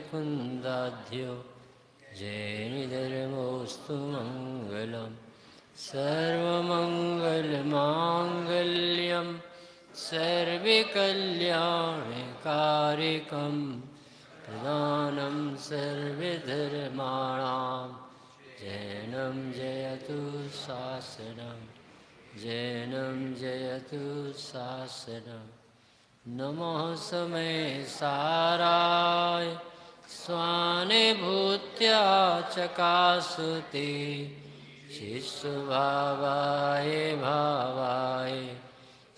कुन्दाध्यो जैनधर्मोऽस्तु मङ्गलम् सर्वमङ्गलमाङ्गल्यं सर्वकल्याणकारिकं प्रधानं सर्वधर्माणां जैनं जयतु शासनं जैनं जयतु शासनं। नमः समय साराय स्वानुभूत्या चकासुते शिष्यभावाय भावाय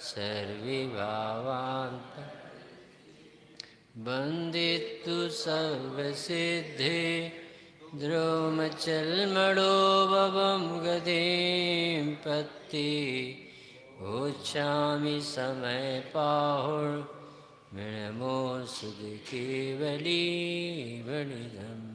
सर्वभावान्त वन्दितु सर्वसिद्धे द्रोमचल्मणोभवं गतिं पत्ति उच्चामि समय पाहुर्मृणमो सुधकेवली वणिधम्।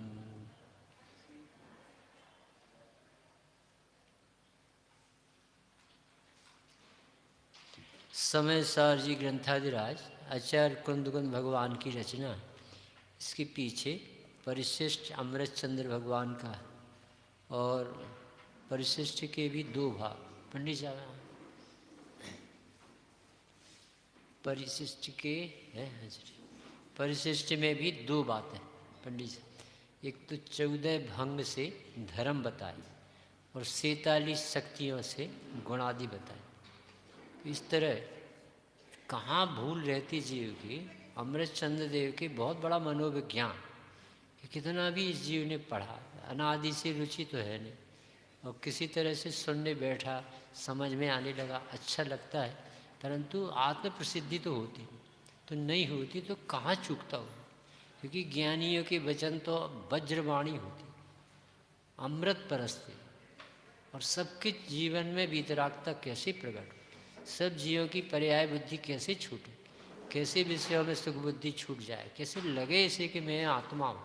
समय सार जी ग्रंथाधिराज आचार्य कुंदकुंद भगवान की रचना। इसके पीछे परिशिष्ट अमृतचंद्र भगवान का और परिशिष्ट के भी दो भाग। पंडित साहब परिशिष्ट के है, परिशिष्ट में भी दो बातें पंडित साहब। एक तो 14 भंग से धर्म बताए और 47 शक्तियों से गुणादि बताए। इस तरह कहाँ भूल रहती जीव की। अमृतचंद्र देव के बहुत बड़ा मनोविज्ञान कि कितना भी इस जीव ने पढ़ा, अनादि से रुचि तो है नहीं, और किसी तरह से सुनने बैठा, समझ में आने लगा, अच्छा लगता है, परंतु आत्म प्रसिद्धि तो होती तो नहीं होती तो कहाँ चूकता हो। क्योंकि ज्ञानियों के वचन तो वज्रवाणी होती, अमृत परस्ते, और सबके जीवन में वीतरागता कैसे प्रकट हो, सब जीवों की पर्याय बुद्धि कैसे छूटे, कैसे विषयों में सुख बुद्धि छूट जाए, कैसे लगे इसे कि मैं आत्मा हूँ।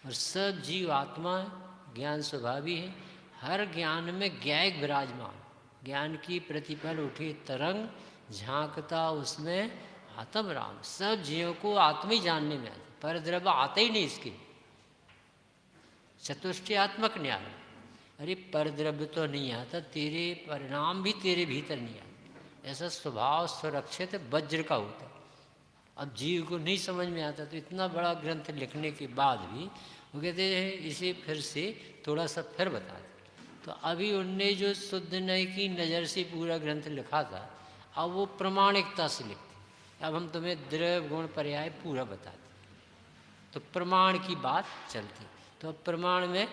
और सब जीव आत्मा है, ज्ञान स्वभावी है, हर ज्ञान में ज्ञायक विराजमान, ज्ञान की प्रतिपल उठी तरंग झांकता उसमें आत्म राम। सब जीवों को आत्मा ही जानने में आता, पर द्रव्य आता ही नहीं इसके। चतुष्टयात्मक न्याय, अरे पर द्रव्य तो नहीं आता, तेरे परिणाम भी तेरे भीतर नहीं आते। ऐसा स्वभाव सुरक्षित वज्र का होता है। अब जीव को नहीं समझ में आता, तो इतना बड़ा ग्रंथ लिखने के बाद भी वो कहते हैं इसे फिर से थोड़ा सा फिर बता दें। तो अभी उनने जो शुद्ध नय की नज़र से पूरा ग्रंथ लिखा था, अब वो प्रमाणिकता से लिखते। अब हम तुम्हें द्रव्य गुण पर्याय पूरा बताते, तो प्रमाण की बात चलती। तो अब प्रमाण में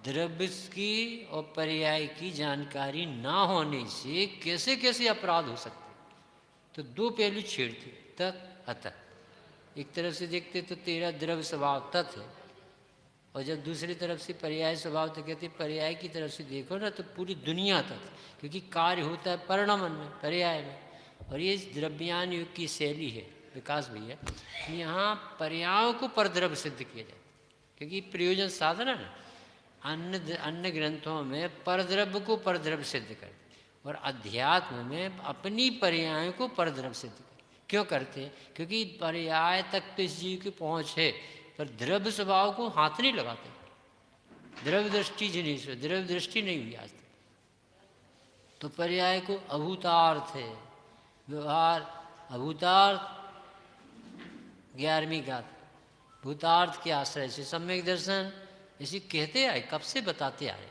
द्रव्य की और पर्याय की जानकारी ना होने से कैसे कैसे अपराध हो सकते। तो दो पहलू छेड़ते, तत् अतत्। एक तरफ से देखते तो तेरा द्रव्य स्वभाव तत् है, और जब दूसरी तरफ से पर्याय स्वभाव तो कहते पर्याय की तरफ से देखो ना तो पूरी दुनिया तत्, क्योंकि कार्य होता है परिणामन में, पर्याय में। और ये द्रव्यान युग की शैली है विकास भैया, यहाँ पर्यायों को परद्रव्य सिद्ध किया जाए, क्योंकि प्रयोजन साधन है ना। अन्य ग्रंथों में परद्रव्य को परद्रव्य सिद्ध कर, और अध्यात्म में अपनी पर्यायों को परद्रव्य सिद्ध कर। क्यों करते हैं? क्योंकि पर्याय तक तो इस जीव की पहुँच है, पर द्रव्य स्वभाव को हाथ नहीं लगाते। द्रव्य दृष्टि जिन्हें द्रव्य दृष्टि नहीं हुई आज तक। तो पर्याय को अभूतार्थ है, व्यवहार अभूतार्थ 11वीं गाथ, भूतार्थ के आश्रय से सम्यक दर्शन इसी कहते आए, कब से बताते आए।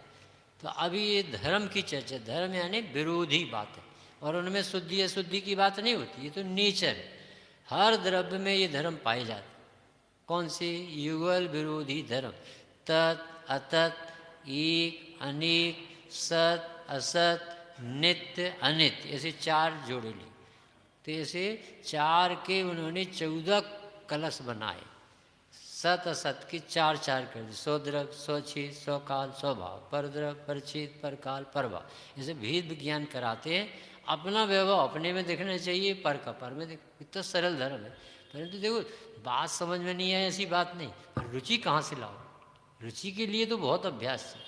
तो अभी ये धर्म की चर्चा, धर्म यानी विरोधी बात है, और उनमें शुद्धि अशुद्धि की बात नहीं होती, ये तो नेचर है। हर द्रव्य में ये धर्म पाए जाते। कौन से? युगल विरोधी धर्म, तत् अतत्, एक अनेक, सत असत, नित्य अनित्य, ऐसे 4 जोड़े ली। तो ऐसे 4 के उन्होंने 14 कलश बनाए, सत असत के 4 कर दिए। 100 द्रव्य, 100 चीज, 100 काल, 100 भाव, पर द्रव्य, पर चीज, पर काल, पर भाव, ऐसे भेद विज्ञान कराते हैं। अपना वैभव अपने में देखना चाहिए, पर का पर में देख। इतना सरल धर्म है, परंतु देखो बात समझ में नहीं आए ऐसी बात नहीं, पर रुचि कहाँ से लाओ? रुचि के लिए तो बहुत अभ्यास है।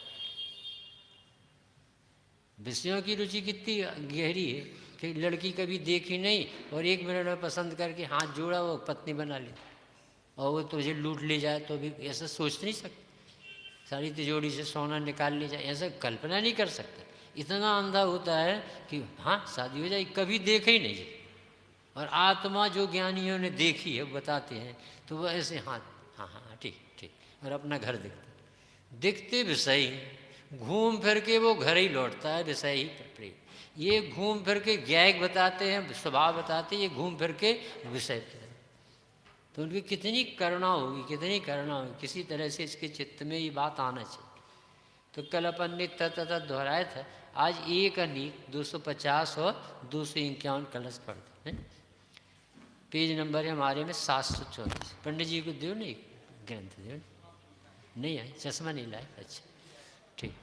विषयों की रुचि कितनी गहरी है कि लड़की कभी देखी नहीं और 1 मिनट में पसंद करके हाथ जोड़ा वो पत्नी बना ली, और वो तुझे लूट ले जाए तो भी ऐसा सोच नहीं सकते। सारी तिजोरी से सोना निकाल ले जाए, ऐसा कल्पना नहीं कर सकता। इतना अंधा होता है कि हाँ शादी हो जाए, कभी देखा ही नहीं। और आत्मा जो ज्ञानियों ने देखी है बताते हैं, तो वो ऐसे हाँ हाँ हाँ ठीक ठीक, और अपना घर दिखते विषय ही, घूम फिर के वो घर ही लौटता है विषय ही प्रेम। ये घूम फिर के ज्ञायक बताते हैं, स्वभाव बताते हैं, ये घूम फिर के विषय। तो उनकी कितनी करुणा होगी, कितनी करुणा होगी, किसी तरह से इसके चित्त में ये बात आना चाहिए। तो कल अपन ने तत दोहराया था, आज एक अनेक 250 और 251 कलश पढ़ते हैं। पेज नंबर है हमारे में 734। पंडित जी को दो नहीं ग्रंथ दो, नहीं आए, चश्मा नहीं लाए, अच्छा ठीक।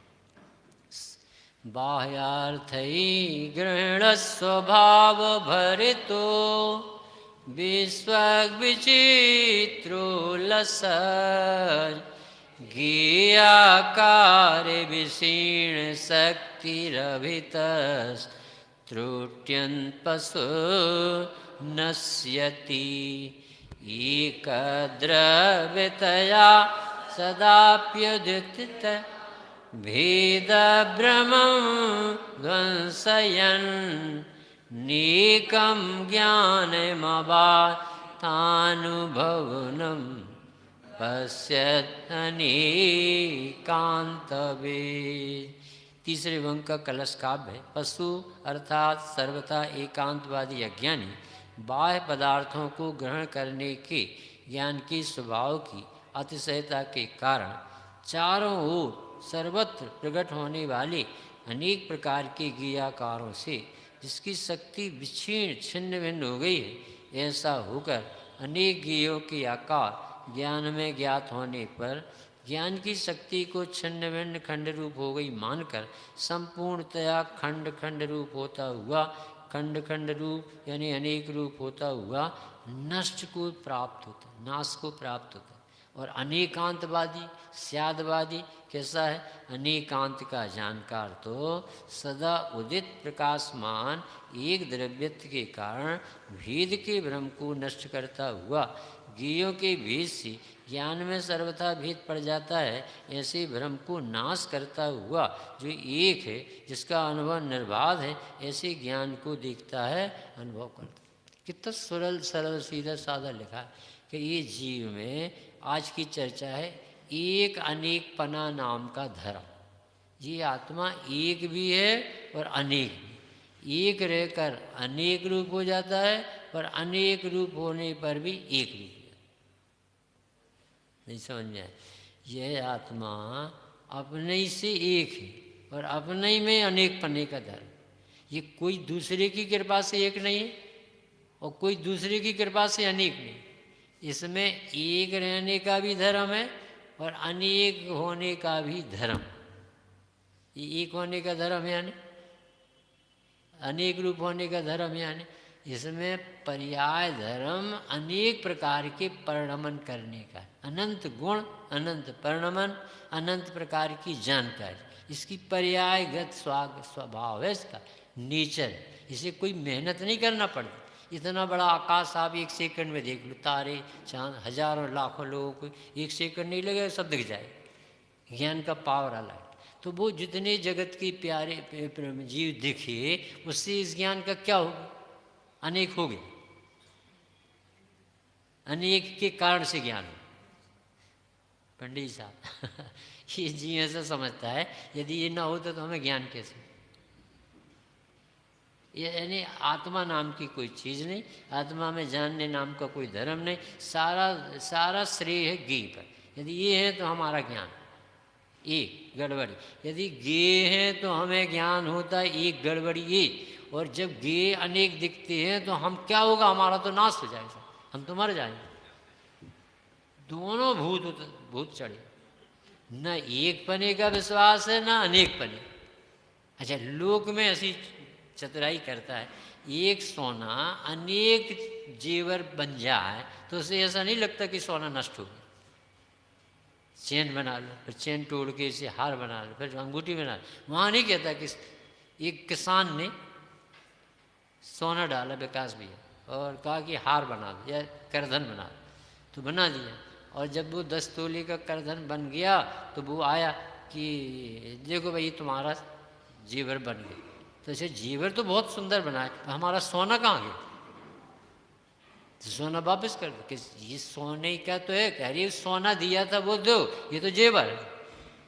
बाह्यार्थ ग्रहण स्वभाव भरितो विश्व विचित्रो लसर ज्ञेयाकार विशीर्ण शक्तिरभितस् त्रुट्यन् पशु नश्यति एकद्रव्यतया सदाप्युदित भेदभ्रमं ध्वंसयन् नीकं ज्ञानमवातानुभवनं पश्यत्यनेकान्तवे। तीसरे वंग का कलश काव्य है। पशु अर्थात सर्वथा एकांतवादी अज्ञानी बाह्य पदार्थों को ग्रहण करने के ज्ञान के स्वभाव की अतिशयता के कारण चारों ओर सर्वत्र प्रकट होने वाले अनेक प्रकार के ज्ञेयाकारों से जिसकी शक्ति विक्षीण छिन्न भिन्न हो गई है, ऐसा होकर अनेक ज्ञेयों के आकार ज्ञान में ज्ञात होने पर ज्ञान की शक्ति को छिन्न भिन्न खंड रूप हो गई मानकर संपूर्णतया खंड खंड रूप होता हुआ, खंड खंड रूप यानी अनेक रूप होता हुआ नष्ट को प्राप्त होता, नाश को प्राप्त होता। और अनेकांतवादी स्यादवादी कैसा है? अनेकांत का जानकार तो सदा उदित प्रकाशमान एक द्रव्यत्व के कारण भेद के भ्रम को नष्ट करता हुआ ज्ञेयों के भेद से ज्ञान में सर्वथा भेद पड़ जाता है, ऐसे भ्रम को नाश करता हुआ जो एक है, जिसका अनुभव निर्बाध है, ऐसे ज्ञान को देखता है, अनुभव करता है। कितना सरल सरल सीधा साधा लिखा है कि ये जीव में आज की चर्चा है एक अनेक पना नाम का धर्म। ये आत्मा एक भी है और अनेक भी। एक रहकर अनेक रूप हो जाता है और अनेक रूप होने पर भी एक रूप। नहीं समझ में आया? यह आत्मा अपने ही से एक है और अपने ही में अनेक पने का धर्म। ये कोई दूसरे की कृपा से एक नहीं है और कोई दूसरे की कृपा से अनेक नहीं। इसमें एक रहने का भी धर्म है और अनेक होने का भी धर्म। ये एक होने का धर्म यानी अनेक रूप होने का धर्म यानी इसमें पर्याय धर्म अनेक प्रकार के परिणमन करने का, अनंत गुण अनंत परिणमन अनंत प्रकार की जानकारी, इसकी पर्यायगत स्वभाव है, इसका नेचर। इसे कोई मेहनत नहीं करना पड़ती। इतना बड़ा आकाश आप एक सेकंड में देख लो, तारे चांद हजारों लाखों लोगों को एक सेकंड नहीं लगेगा, सब दिख जाए। ज्ञान का पावर अलग। तो वो जितने जगत के प्यारे जीव दिखे उससे इस ज्ञान का क्या होगा? अनेक हो गए। अनेक के कारण से ज्ञान हो। पंडित साहब ये जीव ऐसा समझता है यदि ये ना होता तो हमें ज्ञान कैसे? यानी आत्मा नाम की कोई चीज़ नहीं, आत्मा में जानने नाम का कोई धर्म नहीं। सारा श्रेय है ज्ञेय पर। यदि ये है तो हमारा ज्ञान एक गड़बड़ी, यदि ज्ञेय है तो हमें ज्ञान होता है एक गड़बड़ी एक। और जब ज्ञेय अनेक दिखते हैं तो हम क्या होगा? हमारा तो नाश हो जाएगा, हम तो मर जाएंगे। दोनों भूत चढ़े, न एक पने का विश्वास है न अनेक पने। अच्छा, लोक में ऐसी चतुराई करता है, एक सोना अनेक जेवर बन जाए तो उसे ऐसा नहीं लगता कि सोना नष्ट हो गया। चेन बना लो, फिर चेन तोड़ के इसे हार बना लो, फिर अंगूठी बना लो। वहाँ नहीं कहता कि एक किसान ने सोना डाला विकास भैया और कहा कि हार बना दो या करधन बना दो, तो बना दिया। और जब वो 10 तोले का करधन बन गया तो वो आया कि देखो भाई तुम्हारा जेवर बन गया। तो ऐसे जेवर तो बहुत सुंदर बना है, हमारा सोना कहाँ गया? तो सोना वापस कर दो कि ये सोने का तो है, कह रही सोना दिया था वो दो, ये तो जेवर है।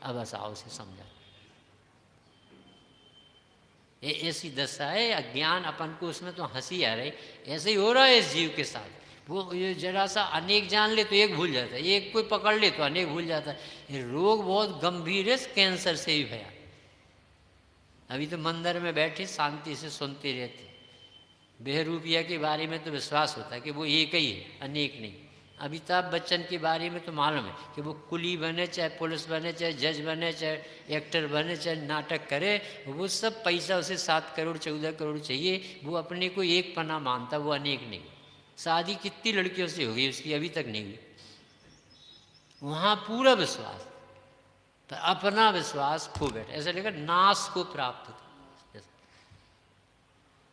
अब बस आओ से समझा। ये ऐसी दशा है अज्ञान, अपन को उसमें तो हंसी आ रही, ऐसे ही हो रहा है इस जीव के साथ। वो ये जरा सा अनेक जान ले तो एक भूल जाता है, एक कोई पकड़ ले तो अनेक भूल जाता है। ये रोग बहुत गंभीर है, कैंसर से भी भया। अभी तो मंदिर में बैठे शांति से सुनते रहते, बेहरूपिया के बारे में तो विश्वास होता है कि वो एक ही है, अनेक नहीं। अमिताभ बच्चन के बारे में तो मालूम है कि वो कुली बने, चाहे पुलिस बने, चाहे जज बने, चाहे एक्टर बने, चाहे नाटक करे, वो सब पैसा उसे 7 करोड़ 14 करोड़ चाहिए। वो अपने को एक पना मानता, वो अनेक नहीं। शादी कितनी लड़कियों से हो गई उसकी, अभी तक नहीं हुई। वहाँ पूरा विश्वास, तो अपना विश्वास खो बैठा, ऐसा लेकर नाश को प्राप्त होता।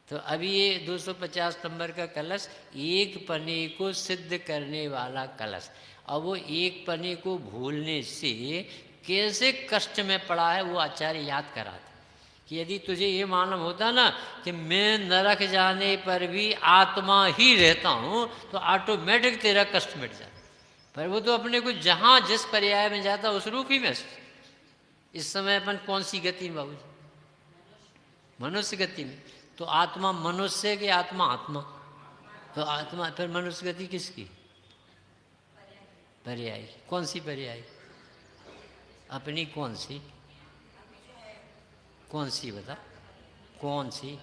तो अभी ये 250 नंबर का कलश एक पने को सिद्ध करने वाला कलश। अब वो एक पने को भूलने से कैसे कष्ट में पड़ा है वो आचार्य याद कराते कि यदि तुझे ये मालूम होता ना कि मैं नरक जाने पर भी आत्मा ही रहता हूँ तो ऑटोमेटिक तेरा कष्ट मिट जाता। पर वो तो अपने को जहाँ जिस पर्याय में जाता उस रूप ही में। इस समय अपन कौन सी गति में बाबू? मनुष्य गति में। तो आत्मा मनुष्य की आत्मा आत्मा, तो आत्मा फिर मनुष्य गति किसकी? पर्याय। कौन सी पर्याय? अपनी कौन सी? कौन सी बता, कौन सी?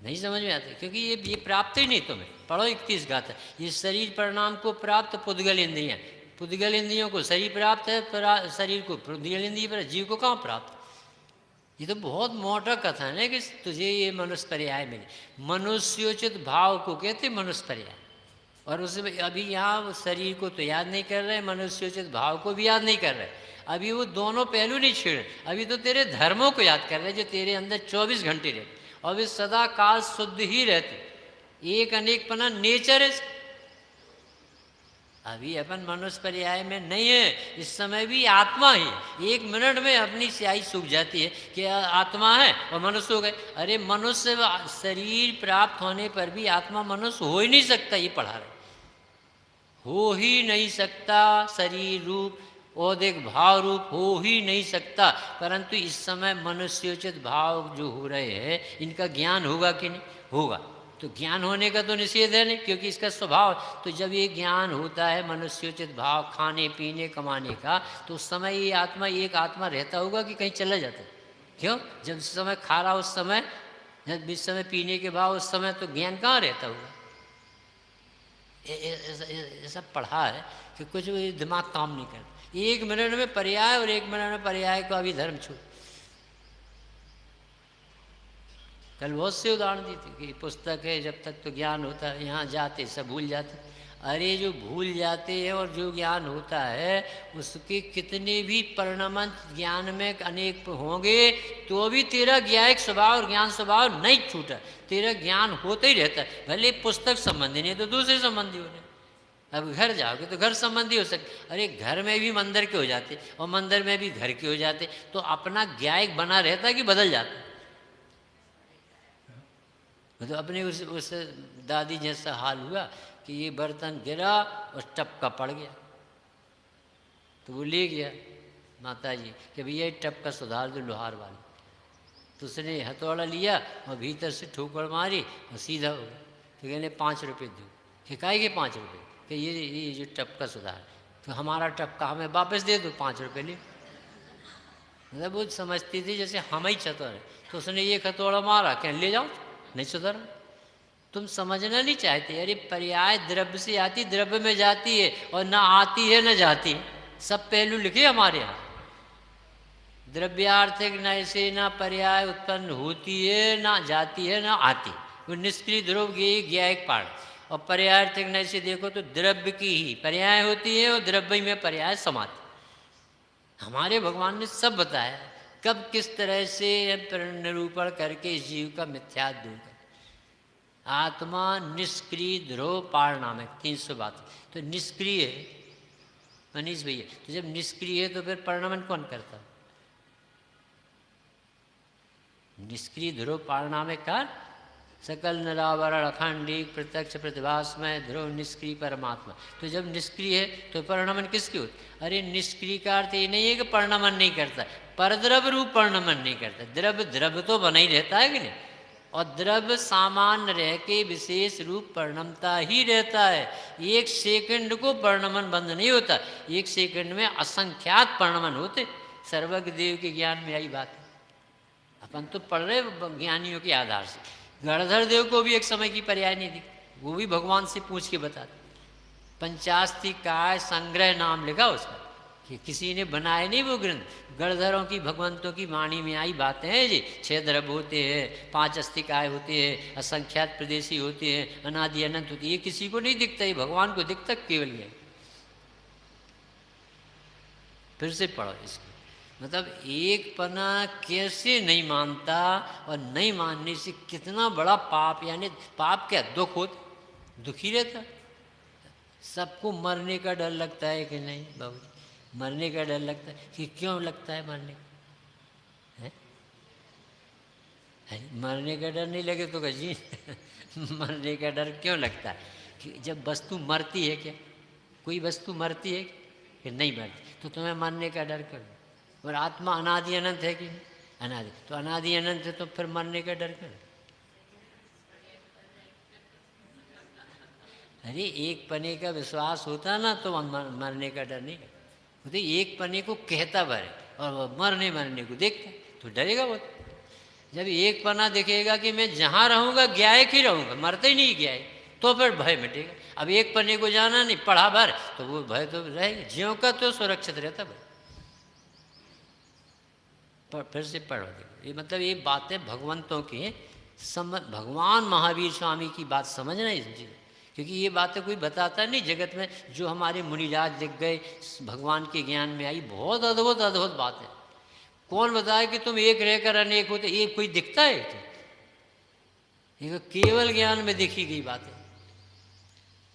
नहीं समझ में आती, क्योंकि ये प्राप्त ही नहीं तुम्हें। पढ़ो 31 गाथा। ये शरीर परिणाम को प्राप्त पुद्गल इंद्रियां, पुद्गल इंद्रियों को शरीर प्राप्त है, शरीर को पुद्गल इंद्रिय पर, जीव को कहाँ प्राप्त? ये तो बहुत मोटा कथन है कि तुझे ये मनुष्य पर्याय मिले। मनुष्योचित भाव को कहते मनुष्य पर्याय। और उसमें अभी यहाँ शरीर को तो याद नहीं कर रहे, मनुष्योचित भाव को भी याद नहीं कर रहे। अभी वो दोनों पहलू नहीं छेड़, अभी तो तेरे धर्मों को याद कर रहे जो तेरे अंदर 24 घंटे रहते और वे सदा काल शुद्ध ही रहते। एक अनेकपना नेचर है। अभी अपन मनुष्य पर्याय में नहीं है, इस समय भी आत्मा ही। 1 मिनट में अपनी स्याही सूख जाती है कि आत्मा है और मनुष्य हो गए। अरे मनुष्य शरीर प्राप्त होने पर भी आत्मा मनुष्य हो ही नहीं सकता, ये पढ़ा रहे। हो ही नहीं सकता, शरीर रूप औदिक भाव रूप हो ही नहीं सकता। परंतु इस समय मनुष्योचित भाव जो हो रहे हैं इनका ज्ञान होगा कि नहीं? होगा। तो ज्ञान होने का तो निषेध है नहीं, क्योंकि इसका स्वभाव। तो जब ये ज्ञान होता है मनुष्योचित भाव खाने पीने कमाने का, तो उस समय ये आत्मा एक आत्मा रहता होगा कि कहीं चला जाता? क्यों? जब इस समय खा रहा उस समय, जब इस समय पीने के भाव उस समय, तो ज्ञान कहाँ रहता होगा? ऐसा पढ़ा है कि कुछ दिमाग काम नहीं करता। 1 मिनट में पर्याय और 1 मिनट में पर्याय का भी धर्म छू। कल बहुत से उदाहरण दी थी कि पुस्तक है, जब तक तो ज्ञान होता है, यहाँ जाते सब भूल जाते। अरे जो भूल जाते हैं और जो ज्ञान होता है उसके कितने भी परिणामंत ज्ञान में अनेक होंगे तो भी तेरा ज्ञायक स्वभाव और ज्ञान स्वभाव नहीं छूटा। तेरा ज्ञान होता ही रहता है, भले पुस्तक संबंधी नहीं तो दूसरे संबंधी होने। अब घर जाओगे तो घर संबंधी हो सकते, अरे घर में भी मंदिर के हो जाते और मंदिर में भी घर के हो जाते, तो अपना ज्ञायक बना रहता है कि बदल जाता? मतलब अपने उस दादी जैसा हाल हुआ कि ये बर्तन गिरा और टपका पड़ गया, तो वो ले गया माता जी कि भैया ये टपका सुधार दो लोहार वाले। तो उसने हथौड़ा लिया और भीतर से ठोकर मारी और सीधा हो गया। तो कहने 5 रुपये दो। हिकाए के 5 रुपये कि ये जो टपका सुधार, तो हमारा टपका हमें वापस दे दो, 5 रुपये ले। मतलब वो समझती थी जैसे हम ही चतुर है। तो उसने ये हथौड़ा मारा, क्या ले जाओ, नहीं सुधर। तुम समझना नहीं चाहते। अरे पर्याय द्रव्य से आती, द्रव्य में जाती है, और ना आती है ना जाती है। सब पहलू लिखे हमारे यहाँ। द्रव्यार्थिक न ऐसे ना पर्याय उत्पन्न होती है ना जाती है ना आती। वो निष्क्रिय ध्रुव ज्ञायक पाठ। और पर्यायार्थिक न ऐसे देखो तो द्रव्य की ही पर्याय होती है और द्रव्य में पर्याय समाती। हमारे भगवान ने सब बताया कब किस तरह से निरूपण करके इस जीव का मिथ्या दूर कर। आत्मा निष्क्रिय ध्रुव पारणाम है, 300 बात। तो निष्क्रिय है मनीष भैया, तो जब निष्क्रिय है तो फिर परिणामन कौन करता? निष्क्रिय ध्रुव पारणाम का सकल निरावरण अखंडिक प्रत्यक्ष प्रतिभासमय ध्रुव निष्क्रिय परमात्मा। तो जब निष्क्रिय है तो परिणामन किसकी होती? अरे निष्क्रिय का अर्थ ये नहीं है कि परिणामन नहीं करता, परद्रव्य रूप परिणामन नहीं करता। द्रव्य द्रव्य तो बना ही रहता है कि नहीं, और द्रव्य सामान्य रह के विशेष रूप परिणमता ही रहता है। एक सेकंड को परिणमन बंद नहीं होता, एक सेकंड में असंख्यात परिणमन होते। सर्वज्ञ देव के ज्ञान में आई बात है, अपन तो पढ़ रहे ज्ञानियों के आधार से। गणधर देव को भी एक समय की पर्याय नहीं दी, वो भी भगवान से पूछ के बताते। पंचास्ति काय संग्रह नाम लिखा उसका, कि किसी ने बनाए नहीं वो ग्रंथ। गणधरों की भगवंतों की वाणी में आई बातें हैं जी। 6 द्रव्य होते हैं, 5 अस्तिकाय होते हैं, असंख्यात प्रदेशी होते हैं, अनादि अनंत होती है। ये किसी को नहीं दिखता, ये भगवान को दिखता केवल ये। फिर से पढ़ो इसको, मतलब एक पना कैसे नहीं मानता, और नहीं मानने से कितना बड़ा पाप, यानी पाप क्या, दुख होता, दुखी रहता। सबको मरने का डर लगता है कि नहीं बाबू? मरने का डर लगता है कि क्यों लगता है मरने का? है? मरने का डर नहीं लगे तो जी मरने का डर क्यों लगता है? कि जब वस्तु मरती है, क्या कोई वस्तु मरती है कि नहीं मरती, तो तुम्हें मरने का डर क्यों? और आत्मा अनादि अनंत है कि नहीं? अनादि, तो अनादि अनंत है तो फिर मरने का डर क्यों? अरे एक पने का विश्वास होता ना तो मरने का डर नहीं होते। एक पने को कहता भरे और मरने को देखता तो डरेगा वो। जब एक पना दिखेगा कि मैं जहाँ रहूँगा ज्ञायक ही रहूँगा, मरते ही नहीं ज्ञायक, तो फिर भय मिटेगा। अब एक पने को जाना नहीं, पढ़ा भर, तो वो भय तो रहेगा, ज्यों का तो सुरक्षित रहता भाई। फिर से पढ़ो, देखो ये मतलब ये बातें भगवंतों की भगवान महावीर स्वामी की बात समझना इस चीज़, क्योंकि ये बातें कोई बताता नहीं जगत में। जो हमारे मुनिराज दिख गए भगवान के ज्ञान में आई, बहुत अद्भुत अद्भुत बात है। कौन बताए कि तुम एक रहकर अनेक होते? एक कोई दिखता है? ये केवल ज्ञान में देखी गई बात है।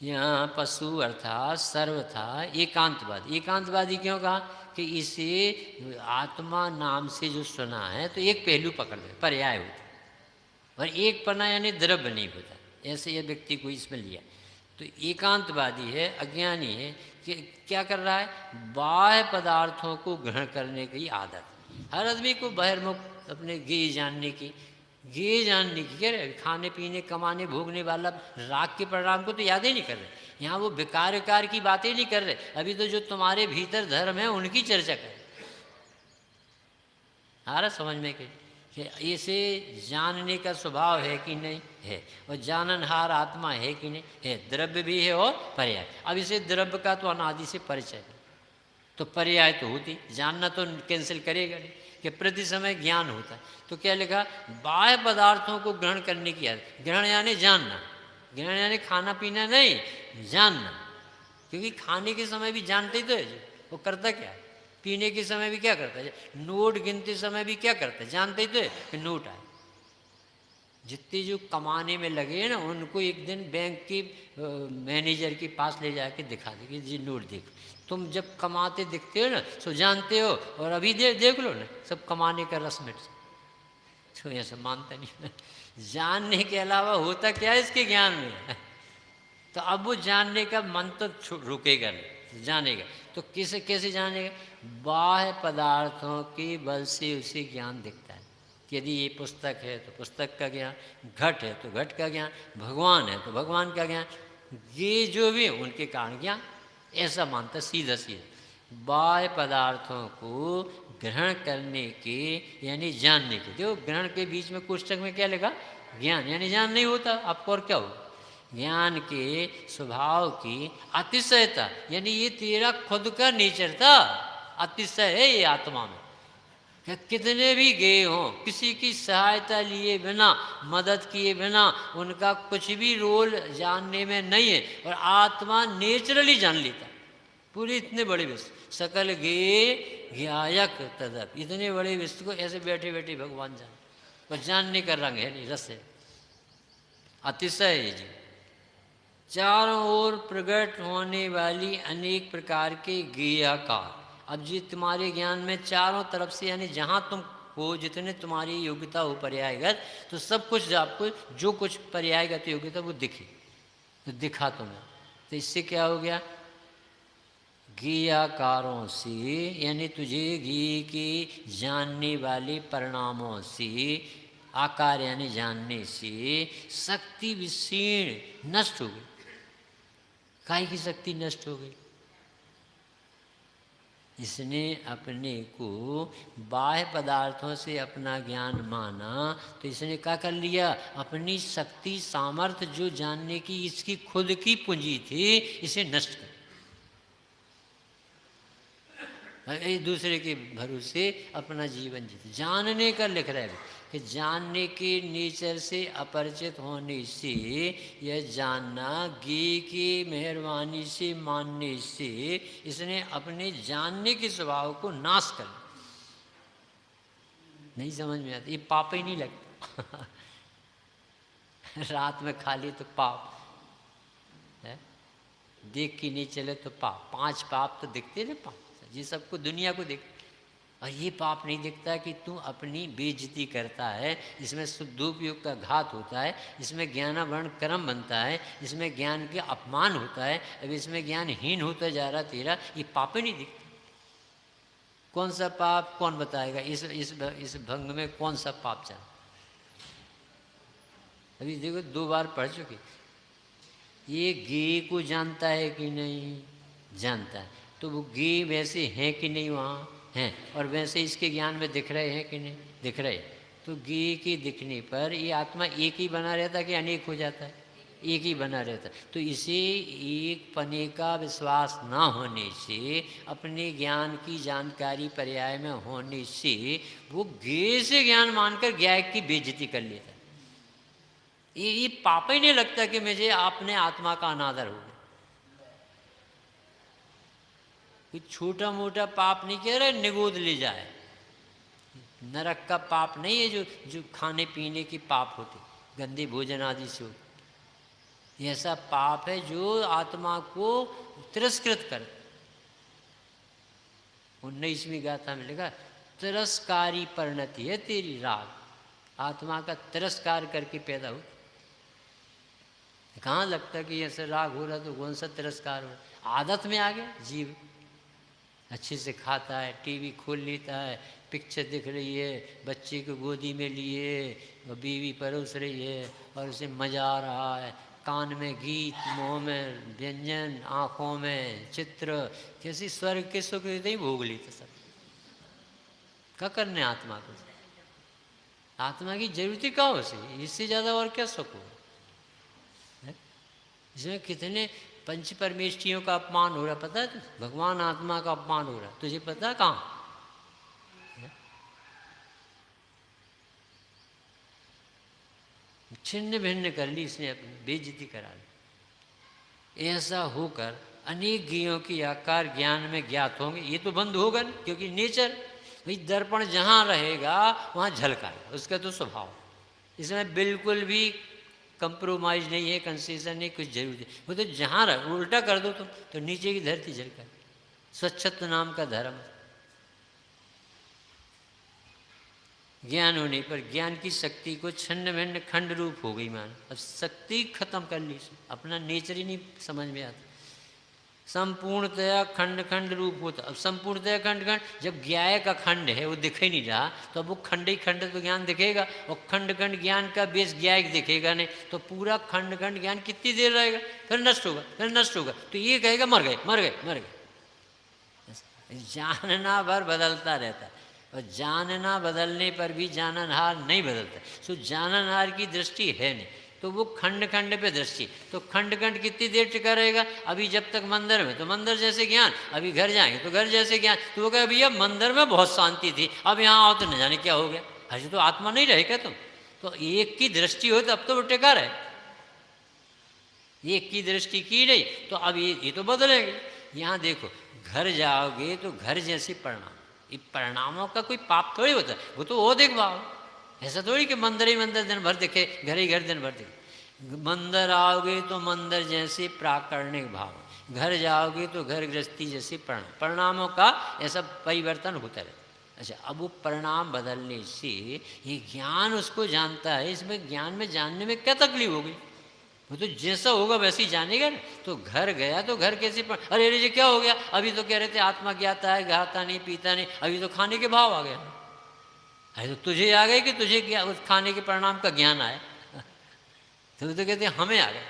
यहाँ पशु अर्थात सर्व था एकांतवादी। एकांतवादी क्यों कहा? कि इसे आत्मा नाम से जो सुना है तो एक पहलू पकड़ ले, पर्याय होता, और एक पना यानी द्रव्य नहीं होता, ऐसे ये व्यक्ति को इसमें लिया तो एकांतवादी है, अज्ञानी है। कि क्या कर रहा है? बाह्य पदार्थों को ग्रहण करने की आदत। हर आदमी को बहिर्मुख अपने गेय जानने की क्या रहे, खाने पीने कमाने भोगने वाला राग के परिणाम को तो याद ही नहीं कर रहे। यहाँ वो विकार की बातें नहीं कर रहे, अभी तो जो तुम्हारे भीतर धर्म है उनकी चर्चा कर। आ रहा समझ में कि इसे जानने का स्वभाव है कि नहीं है, और जाननहार आत्मा है कि नहीं है, द्रव्य भी है और पर्याय। अब इसे द्रव्य का तो अनादि से परिचय, तो पर्याय तो होती, जानना तो कैंसिल करेगा नहीं, कि प्रति समय ज्ञान होता है। तो क्या लिखा? बाह्य पदार्थों को ग्रहण करने की आदत। ग्रहण यानी जानना, ग्रहण यानी खाना पीना नहीं, जानना। क्योंकि खाने के समय भी जानते ही तो है वो करता क्या है, पीने के समय भी क्या करता है, नोट गिनते समय भी क्या करता है, जानते ही तो है कि नोट आए। जितने जो कमाने में लगे हैं ना, उनको एक दिन बैंक की मैनेजर के पास ले जाके दिखा दे कि जी नोट देखो। तुम जब कमाते दिखते हो ना तो जानते हो, और अभी देख लो ना सब कमाने का रस मिट तो ऐसा मानता नहीं जानने के अलावा होता क्या है इसके ज्ञान में तो अब वो जानने का मन तो रुकेगा नहीं, जानेगा तो कैसे जानेगा? बाह्य पदार्थों के बल से उसे ज्ञान दिखता है। यदि ये पुस्तक है तो पुस्तक का ज्ञान, घट है तो घट का ज्ञान, भगवान है तो भगवान का ज्ञान, ये जो भी उनके कारण ज्ञान, ऐसा मानता सीधा सीधा। बाह्य पदार्थों को ग्रहण करने के यानी जानने के, जो ग्रहण के बीच में पुस्तक में क्या लिखा? ज्ञान, यानी ज्ञान नहीं होता आपको और क्या होगा? ज्ञान के स्वभाव की अतिशयता, यानी ये तेरा खुद का नेचर था, अतिशय है ये आत्मा में। कितने भी गए हों, किसी की सहायता लिए बिना, मदद किए बिना, उनका कुछ भी रोल जानने में नहीं है, और आत्मा नेचुरली जान लेता पूरे इतने बड़े विश्व। सकल गे ज्ञायक तदप, इतने बड़े विश्व को ऐसे बैठे बैठे भगवान जान, और जानने का रंग है नहीं, रस है। अतिशय है जीव। चारों ओर प्रकट होने वाली अनेक प्रकार के ज्ञेयाकार। अब जी तुम्हारे ज्ञान में चारों तरफ से, यानी जहाँ तुम हो, जितने तुम्हारी योग्यता हो पर्यायगत, तो सब कुछ आपको जो कुछ पर्यायगत योग्यता वो दिखे, तो दिखा तुम्हें। तो इससे क्या हो गया? ज्ञेयाकारों से, यानी तुझे ज्ञेय के जानने वाले परिणामों से, आकार यानी जानने से शक्ति विशीर्ण नष्ट हो गई। काय की शक्ति नष्ट हो गई? इसने अपने को बाह्य पदार्थों से अपना ज्ञान माना, तो इसने क्या कर लिया? अपनी शक्ति सामर्थ्य जो जानने की इसकी खुद की पूंजी थी, इसे नष्ट कर। एक दूसरे के भरोसे अपना जीवन जीते। जानने का लिख रहा है कि जानने के नेचर से अपरिचित होने से, यह जानना ज्ञेय की मेहरबानी से मानने से इसने अपने जानने के स्वभाव को नाश कर। नहीं समझ में आता, ये पाप ही नहीं लगता। रात में खा ली तो पाप है, देख के नहीं चले तो पाप। 5 पाप तो दिखते ना, पाप ये सबको दुनिया को दिख। और ये पाप नहीं दिखता कि तू अपनी बेइज्जती करता है, इसमें शुद्धोपयोग का घात होता है, इसमें ज्ञानावरण कर्म बनता है, इसमें ज्ञान के अपमान होता है, अब इसमें ज्ञानहीन होता जा रहा तेरा, ये पाप ही नहीं दिखता। कौन सा पाप कौन बताएगा? इस भंग में कौन सा पाप चला? अभी देखो 2 बार पढ़ चुके। ये ज्ञेय को जानता है कि नहीं? जानता है। तो वो ज्ञेय वैसे हैं कि नहीं? वहाँ हैं। और वैसे इसके ज्ञान में दिख रहे हैं कि नहीं? दिख रहे। तो ज्ञेय के दिखने पर ये आत्मा एक ही बना रहता कि अनेक हो जाता है? एक ही बना रहता। तो इसे एक पने का विश्वास ना होने से, अपने ज्ञान की जानकारी पर्याय में होने से, वो ज्ञेय से ज्ञान मानकर ज्ञेय की बेइज्जती कर लेता है। ये पाप ही नहीं लगता कि मुझे आपने आत्मा का अनादर हो गया। छोटा मोटा पाप नहीं कह रहे निगोद ले जाए, नरक का पाप नहीं है जो खाने पीने की पाप होते, गंदे भोजन आदि से होते। ऐसा पाप है जो आत्मा को तिरस्कृत कर। 19वीं गाथा में लिखा, तिरस्कारी परिणति है तेरी राग। आत्मा का तिरस्कार करके पैदा हो। कहाँ लगता कि ऐसे राग हो रहा तो कौन सा तिरस्कार हो रहा? आदत में आ गया जीव। अच्छे से खाता है, टीवी खोल लेता है, पिक्चर दिख रही है, बच्चे को गोदी में लिए, बीवी परोस रही है और उसे मज़ा आ रहा है। कान में गीत, मुँह में व्यंजन, आँखों में चित्र, कैसी स्वर्ग के सुख नहीं भोग लेते सब। क्या करने आत्मा को? आत्मा की जरूरत क्या हो से? इससे ज़्यादा और क्या सुख हो? इसमें कितने पंच परमेष्ठियों का अपमान हो रहा, पता है? भगवान आत्मा का अपमान हो रहा, तुझे पता? कहाँ? छिन्न भिन्न कर ली इसने, अपनी बेइज्जती करा ली। ऐसा होकर अनेक ज्ञेयों की आकार ज्ञान में ज्ञात होंगे। ये तो बंद होगा नहीं, क्योंकि नेचर भाई दर्पण जहाँ रहेगा वहाँ झलकाएगा, उसका तो स्वभाव। इसमें बिल्कुल भी कंप्रोमाइज नहीं है, कंसेशन नहीं, कुछ जरूरी है। वो तो जहाँ रह, उल्टा कर दो तुम तो नीचे की धरती झलका। स्वच्छत्व नाम का धर्म। ज्ञान होने पर ज्ञान की शक्ति को छन्न भिन्न खंड रूप हो गई मान। अब शक्ति खत्म कर ली, अपना नेचर ही नहीं समझ में आता। संपूर्णतया खंड खंड रूप होता। अब संपूर्णतया खंड खंड, जब ज्ञाय का खंड है वो दिख ही नहीं रहा, तो अब वो खंड ही खंड तो ज्ञान दिखेगा, और खंड खंड ज्ञान का बेस ज्ञाय दिखेगा नहीं, तो पूरा खंड खंड ज्ञान कितनी देर रहेगा? फिर नष्ट होगा, फिर नष्ट होगा। तो ये कहेगा मर गए मर गए मर गए। जानना भर बदलता रहता है, और जानना बदलने पर भी जाननहार नहीं बदलता। सो जाननहार की दृष्टि है नहीं, तो वो खंड खंड पे दृष्टि। तो खंड खंड कितनी देर टिका रहेगा? अभी जब तक मंदिर में तो मंदिर जैसे ज्ञान, अभी घर जाएंगे तो घर जैसे ज्ञान। तो वो कहे भैया मंदिर में बहुत शांति थी, अब यहाँ आओ तो न जाने क्या हो गया। अरे तो आत्मा नहीं रहेगा तुम तो। एक की दृष्टि हो तो अब तो वो टिका रहे, एक की दृष्टि की नहीं तो अब ये तो बदलेंगे। यहाँ देखो, घर जाओगे तो घर जैसे परिणाम। ये परिणामों का कोई पाप थोड़ी होता है, वो तो वो देख भाव। ऐसा थोड़ी कि मंदिर ही मंदिर दिन भर दिखे, घर ही घर दिन भर दिखे। मंदिर आओगे तो मंदिर जैसे प्राकरणिक भाव, घर जाओगे तो घर गृहस्थी जैसे परिणामों का ऐसा परिवर्तन होता रहता। अच्छा, अब वो परिणाम बदलने से ये ज्ञान उसको जानता है, इसमें ज्ञान में जानने में क्या तकलीफ होगी? वो तो जैसा होगा वैसे ही जानेगा ना। तो घर गया तो घर कैसे अरे अरे ये क्या हो गया? अभी तो कह रहे थे आत्मा ज्ञाता है, खाता नहीं पीता नहीं, अभी तो खाने के भाव आ गया। अरे तो तुझे आ गए कि तुझे क्या उस खाने के परिणाम का ज्ञान आया? तो कहते हैं हमें आ गया।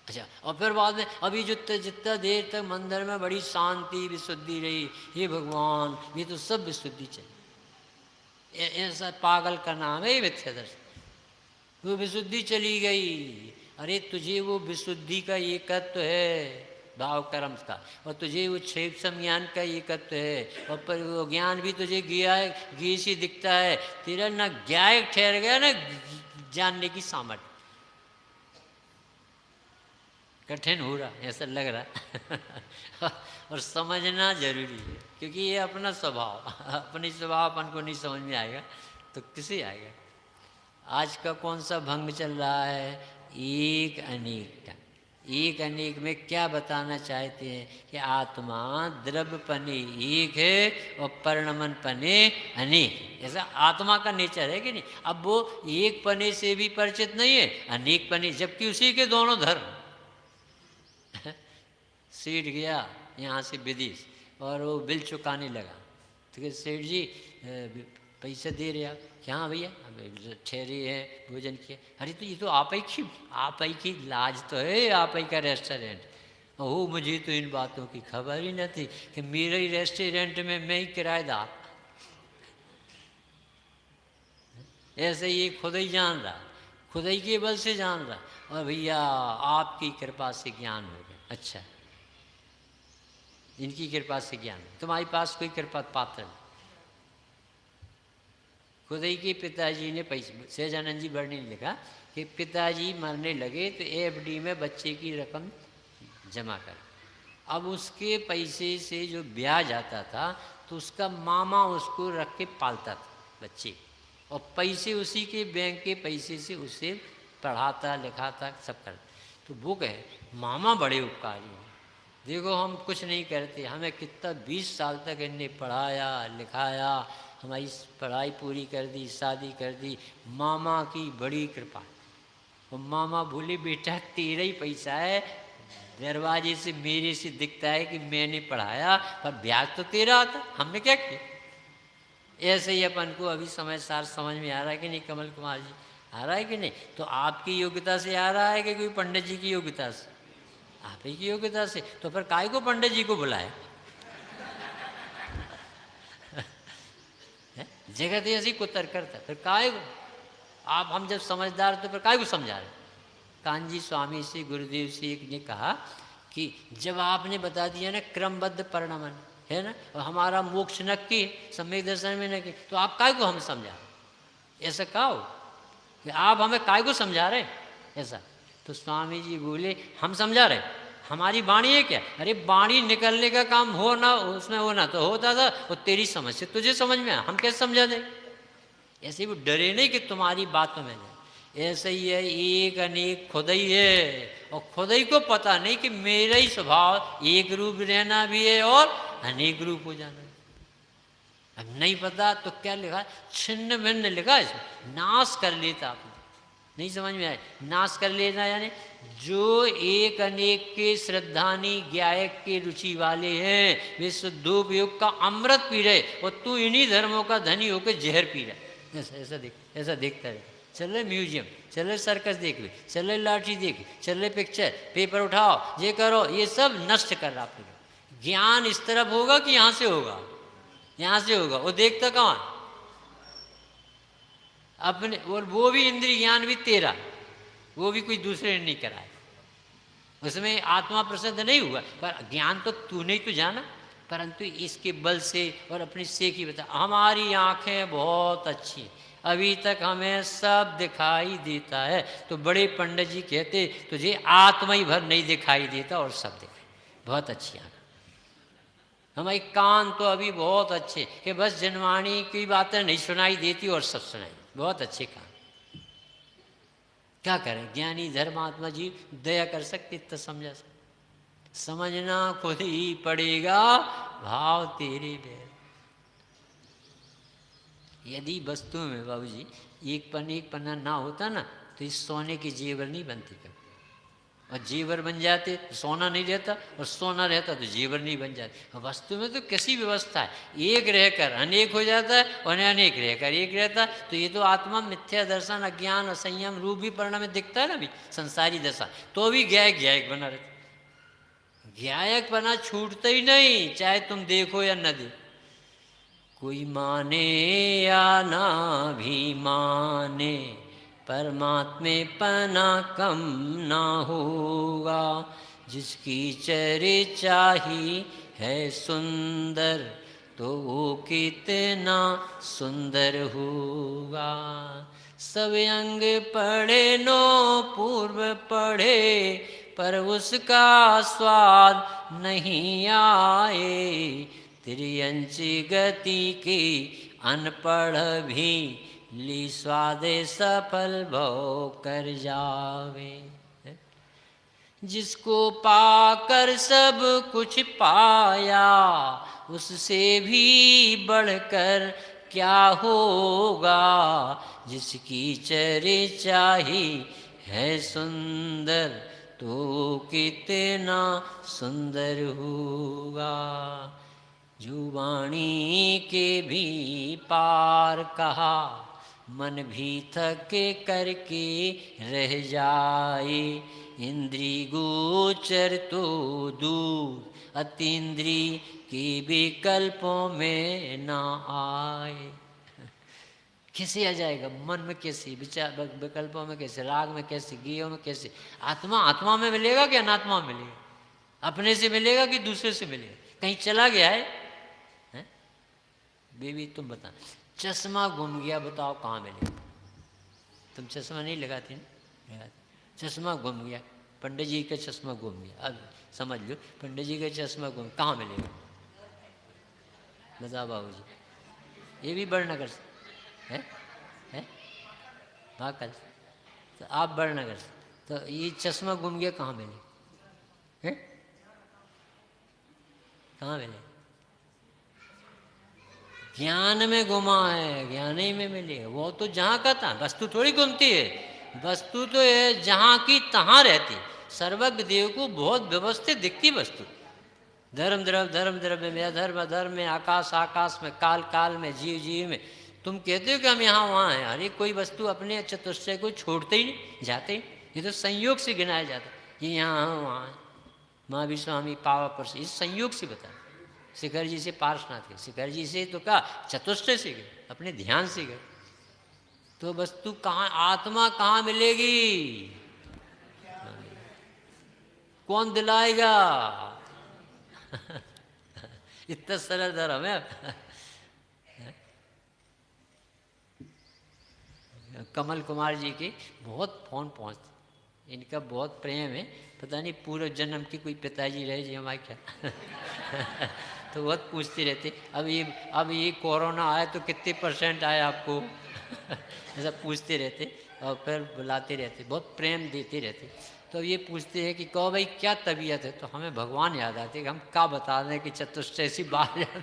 अच्छा, और फिर बाद में अभी जो जितना देर तक मंदिर में बड़ी शांति विशुद्धि रही, हे भगवान ये तो सब विशुद्धि चली। ऐसा पागल का नाम है मिथ्या दर्शन। वो विशुद्धि चली गई। अरे तुझे वो विशुद्धि का एकत्व है भाव कर्म का, और तुझे वो क्षेम ज्ञान का एकत्व है, और पर वो ज्ञान भी तुझे घी सी दिखता है। तेरा ना ज्ञाय ठहर गया ना जानने की सामर्थ्य। कठिन हो रहा ऐसा लग रहा और समझना जरूरी है, क्योंकि ये अपना स्वभाव अपनी स्वभाव अपन को नहीं समझ में आएगा तो किसे आएगा। आज का कौन सा भंग चल रहा है? एक अनेक का। एक अनेक में क्या बताना चाहते हैं कि आत्मा द्रव्य पने एक है और परिणमन पने अनेक। ऐसा आत्मा का नेचर है कि नहीं? अब वो एक पने से भी परिचित नहीं है, अनेक पने, जबकि उसी के दोनों धर्म। सेठ गया यहाँ से विदेश और वो बिल चुकाने लगा, तो सेठ जी पैसे दे रहे आप? क्या भैया ठहरे हैं भोजन किया। अरे तो ये तो आप ही की लाज तो है, आप ही का रेस्टोरेंट। ओह मुझे तो इन बातों की खबर ही न थी कि मेरे ही रेस्टोरेंट में मैं ही किराएदार। ऐसे ये खुद ही जान रहा, खुद ही के बल से जान रहा, और भैया आपकी कृपा से ज्ञान हो गया। अच्छा, इनकी कृपा से ज्ञान, तुम्हारे पास कोई कृपा पात्र नहीं। खुद ही के पिताजी ने पैसे, सहजानंद जी बढ़ने ने लिखा कि पिताजी मरने लगे तो एफडी में बच्चे की रकम जमा कर, अब उसके पैसे से जो ब्याज आता था तो उसका मामा उसको रख के पालता था बच्चे, और पैसे उसी के बैंक के पैसे से उसे पढ़ाता लिखाता सब करता। तो वो कहे मामा बड़े उपकारी हैं, देखो हम कुछ नहीं करते, हमें कितना 20 साल तक इनने पढ़ाया लिखाया, हमारी पढ़ाई पूरी कर दी, शादी कर दी, मामा की बड़ी कृपा। और मामा बोले बेटा तेरा ही पैसा है, दरवाजे से मेरे से दिखता है कि मैंने पढ़ाया, पर ब्याज तो तेरा आता, हमने क्या किया। ऐसे ही अपन को अभी समय सार समझ में आ रहा है कि नहीं कमल कुमार जी? आ रहा है कि नहीं? तो आपकी योग्यता से आ रहा है कि कोई पंडित जी की योग्यता से? आप ही की योग्यता से। तो फिर काय को पंडित जी को बुलाए? जगत ऐसी कुतर करता, फिर काय को आप, हम जब समझदार तो फिर काय को समझा रहे? कांजी स्वामी से गुरुदेव से एक ने कहा कि जब आपने बता दिया ना क्रमबद्ध परिणमन है ना, और हमारा मोक्ष नक्की सम्यक दर्शन में नक्की, तो आप काय को हम समझा? ऐसा कहा हो कि आप हमें काय को समझा रहे ऐसा? तो स्वामी जी बोले हम समझा रहे, हमारी वाणी है क्या? अरे वाणी निकलने का काम हो ना उसमें होना तो होता था, वो तेरी समझ से तुझे समझ में आया, हम कैसे समझा दे? ऐसे वो डरे नहीं कि तुम्हारी बातों में जाए। ऐसे ही है, एक अनेक खुद ही है, और खुद ही को पता नहीं कि मेरा ही स्वभाव एक रूप रहना भी है और अनेक रूप हो जाना है। अब नहीं पता तो क्या लिखा, छिन्न भिन्न लिखा है, नाश कर लेता। आपने नहीं समझ में आए, नाश कर लेना यानी जो एक अनेक के श्रद्धानी गायक के रुचि वाले हैं वे शुद्धोपयोग का अमृत पी रहे, और तू इन्हीं धर्मों का धनी होकर जहर पी रहा है। ऐसा देखता है। चल रहे म्यूजियम, चल रहे सर्कस देख ले, चल रहे लाठी देख, चल रहे पिक्चर, पेपर उठाओ, ये करो, ये सब नष्ट कर रहा आपको। ज्ञान इस तरफ होगा कि यहाँ से होगा? यहाँ से होगा। वो देखता कौन? अपने। और वो भी इंद्रिय ज्ञान भी तेरा, वो भी कोई दूसरे ने नहीं कराया, उसमें आत्मा प्रसिद्ध नहीं हुआ, पर ज्ञान तो तूने ही तो जाना, परंतु इसके बल से और अपनी सेक ही बता। हमारी आंखें बहुत अच्छी, अभी तक हमें सब दिखाई देता है, तो बड़े पंडित जी कहते तुझे आत्मा ही भर नहीं दिखाई देता और सब दिखाई, बहुत अच्छी आंख। हमारे कान तो अभी बहुत अच्छे कि बस जनवाणी की बातें नहीं सुनाई देती और सब सुनाई, बहुत अच्छे कान। क्या करें? ज्ञानी धर्मात्मा जी दया कर सकते तो समझा सकते, समझना खुद ही पड़ेगा भाव तेरे बैर। यदि वस्तु में बाबू जी एक पन्ना ना होता ना तो इस सोने की जेवर नहीं बनती कभी, और जेवर बन जाते तो सोना नहीं रहता, और सोना रहता तो जेवर नहीं बन जाते। वस्तु में तो कैसी व्यवस्था है, एक रहकर अनेक हो जाता है और अनेक रहकर एक रहता है। तो ये तो आत्मा मिथ्या दर्शन अज्ञान असंयम रूप भी परिणाम में दिखता है ना अभी संसारी दशा, तो भी ज्ञायक ज्ञायक बना रहता, ज्ञायक बना छूटता ही नहीं, चाहे तुम देखो या न देखो। कोई माने या ना भी माने परमात्मे पना कम ना होगा, जिसकी चर्चा ही है सुंदर तो वो कितना सुंदर होगा। सब अंग पढ़े नो पूर्व पढ़े पर उसका स्वाद नहीं आए, त्रियंच गति की अनपढ़ भी ली स्वादे सफल भव कर जावे। जिसको पाकर सब कुछ पाया उससे भी बढ़कर क्या होगा, जिसकी चर्चा ही है सुंदर तो कितना सुंदर होगा। जो वाणी के भी पार कहा मन भी थक करके रह जाए, इंद्री गोचर तो दूर अतीन्द्री के विकल्पों में ना आए। कैसे आ जाएगा मन में, कैसे विचार विकल्पों में, कैसे राग में, कैसे गेयों में, कैसे आत्मा आत्मा में मिलेगा कि अनात्मा में मिलेगा, अपने से मिलेगा कि दूसरे से मिलेगा, कहीं चला गया है? बेबी तुम बता, चश्मा गुम गया बताओ कहाँ मिलेगा? तुम चश्मा नहीं लगाती ना, चश्मा गुम गया, पंडित जी का चश्मा गुम गया, अब समझ लो पंडित जी का चश्मा गुम कहाँ मिलेगा? बताओ बाबू जी, ये भी बड़नगर है महाकाल, तो आप बड़नगर, तो ये चश्मा गुम गया कहाँ मिले? कहाँ मिले? ज्ञान में गुमा है, ज्ञान ही में मिलेगा। वो तो जहाँ का था, वस्तु थोड़ी घूमती है, वस्तु तो है जहाँ की तहाँ रहती। सर्वज्ञ देव को बहुत व्यवस्थित दिखती वस्तु, धर्म द्रव्य में, अधर्म अधर्म में, आकाश आकाश में, काल काल में, जीव जीव में। तुम कहते हो कि हम यहाँ वहाँ हैं, अरे कोई वस्तु अपने चतुष्टय को छोड़ते ही नहीं, जाते ही, ये तो संयोग से गिनाया जाता है, ये यहाँ वहाँ है। महावीर स्वामी पावा पर इस संयोग से बता, शिखर जी से पार्श्वनाथ के, शिखर जी से तो क्या चतुष्टय से गए, अपने ध्यान से गए। तो वस्तु कहाँ, आत्मा कहाँ मिलेगी? कौन दिलाएगा? इतना सरल धर्म है। कमल कुमार जी के बहुत फोन पहुँचते, इनका बहुत प्रेम है, पता नहीं पूर्व जन्म की कोई पिताजी रहे जी हमारे क्या। तो बहुत पूछते रहते, अब ये कोरोना आया तो कितने % आया आपको? ऐसा पूछते रहते और फिर बुलाते रहते, बहुत प्रेम देते रहते। तो ये पूछते हैं कि कहो भाई क्या तबीयत है, तो हमें भगवान याद आते कि हम क्या बता दें कि चतुष्टय सी बात याद।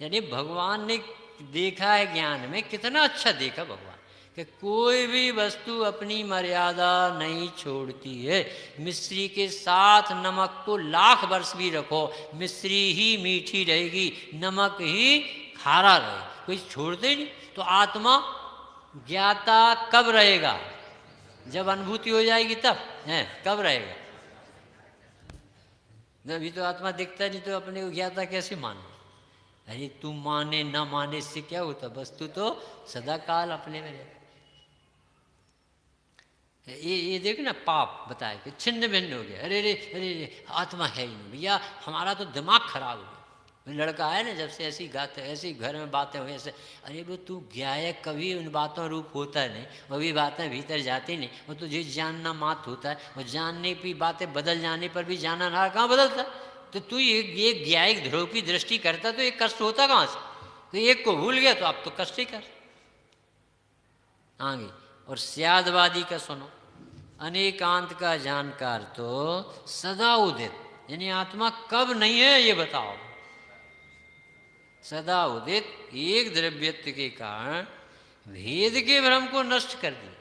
यानी भगवान ने देखा है ज्ञान में, कितना अच्छा देखा भगवान कि कोई भी वस्तु अपनी मर्यादा नहीं छोड़ती है। मिश्री के साथ नमक को 1,00,000 वर्ष भी रखो, मिश्री ही मीठी रहेगी, नमक ही खारा रहेगा, कोई छोड़ते ही नहीं। तो आत्मा ज्ञाता कब रहेगा? जब अनुभूति हो जाएगी तब है, कब रहेगा? अभी तो आत्मा दिखता नहीं, तो अपने को ज्ञाता कैसे मानो? अरे तू माने ना माने इससे क्या होता, वस्तु तो सदा काल अपने में रहता। ये देखो ना, पाप बताए कि छिन्न भिन्न हो गया, अरे रे अरे रे आत्मा है ही नहीं भैया, हमारा तो दिमाग खराब हो गया। लड़का है ना, जब से ऐसी गाते, ऐसी घर में बातें हुई ऐसे, अरे वो तू ज्ञायक कभी उन बातों रूप होता नहीं, वो भी बातें भीतर जाती नहीं, वो तुझे जानना मात होता है, और जानने की बातें बदल जाने पर भी जाना ना कहाँ बदलता। तो तू ये ज्ञायक ध्रुव की दृष्टि करता तो एक कष्ट होता कहाँ से? तो एक को भूल गया तो अब तो कष्ट ही कर आगे। और स्यादवादी का सुनो। अनेकांत का जानकार तो सदा उदित, यानी आत्मा कब नहीं है ये बताओ। सदा उदित एक द्रव्यत्व के कारण भेद के भ्रम को नष्ट कर दिया।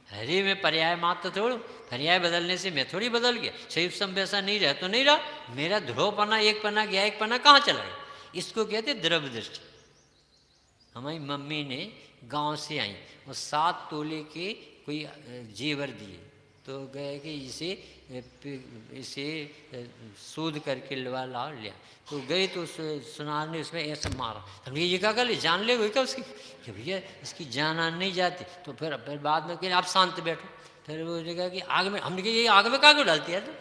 अरे मैं पर्याय मात्र थोड़ा, पर्याय बदलने से मैं थोड़ी बदल गया। शरीर सम वैसा नहीं रहा तो नहीं रहा, मेरा ध्रुव पना एक पना गया एक पना कहाँ चला गया। इसको कहते द्रव्य दृष्टि। हमारी मम्मी ने गांव से आई और 7 तोले के कोई जेवर दिए, तो गए कि इसे शोध करके लाओ लिया। तो गए तो सुनार ने उसमें ऐसा मारा। हमने ये क्या कर जान ले गई क्या उसकी, कि भैया इसकी जान आन नहीं जाती। तो फिर बाद में कह आप शांत बैठो। फिर वो कहा कि आग में, हमने कहा ये आग में कहाँ क्यों डालती है। तो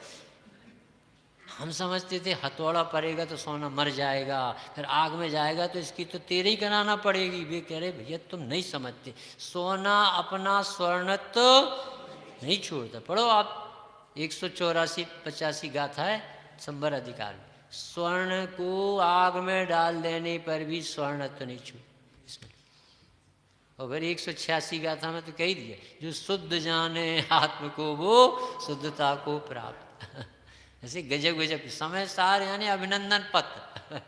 हम समझते थे हथौड़ा पड़ेगा तो सोना मर जाएगा, फिर आग में जाएगा तो इसकी तो तेरे ही कराना पड़ेगी। वे कह रहे भैया तुम नहीं समझते, सोना अपना स्वर्णत्व तो नहीं छोड़ता। पढ़ो आप 184-85 गाथा है संबर अधिकार में। स्वर्ण को आग में डाल देने पर भी स्वर्णत्व तो नहीं छूट। और फिर 186 गाथा में तो कह दिया, जो शुद्ध जाने आत्म को वो शुद्धता को प्राप्त। ऐसे गजब गजब समय सार यानी अभिनंदन पत्र।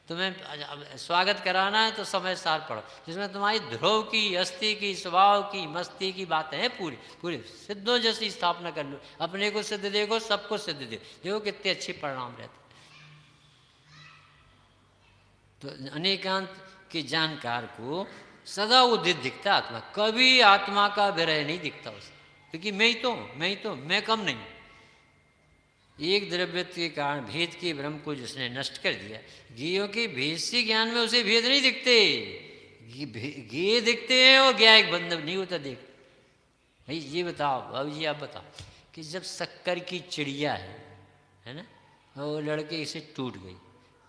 तुम्हें स्वागत कराना है तो समय सार पढ़ो, जिसमें तुम्हारी ध्रुव की, अस्थि की, स्वभाव की, मस्ती की बातें हैं पूरी पूरी। सिद्धों जैसी स्थापना कर लो, अपने को सिद्ध देखो, सबको सिद्ध देखो कितने अच्छे परिणाम रहते। तो अनेकांत के जानकार को सदा उदित दिखता आत्मा, कभी आत्मा का विरह नहीं दिखता उसे, क्योंकि मैं ही तो मैं कम नहीं। एक द्रव्यत्व के कारण भेद के भ्रम को जिसने नष्ट कर दिया, ज्ञेयों के भेद से ज्ञान में उसे भेद नहीं दिखते, ज्ञेय दिखते हैं और ज्ञा एक बंधन नहीं होता। देख भाई ये बताओ, बाबू जी आप बताओ कि जब शक्कर की चिड़िया है ना, और लड़के इसे टूट गई,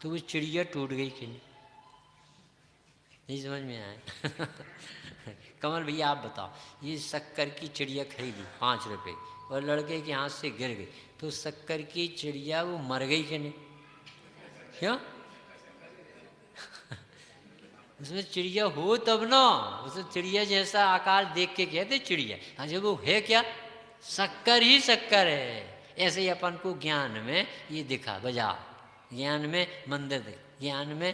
तो वो चिड़िया टूट गई कि नहीं समझ में आया। कमल भैया आप बताओ, ये शक्कर की चिड़िया खरीदी 5 रुपए और लड़के के हाथ से गिर गई, तो शक्कर की चिड़िया वो मर गई कि नहीं? क्यों? उसमें चिड़िया हो तब ना, उसे चिड़िया जैसा आकार देख के कहते चिड़िया। हाँ जब वो है क्या, शक्कर ही शक्कर है। ऐसे ही अपन को ज्ञान में ये दिखा, बजा ज्ञान में मंदिर दिख, ज्ञान में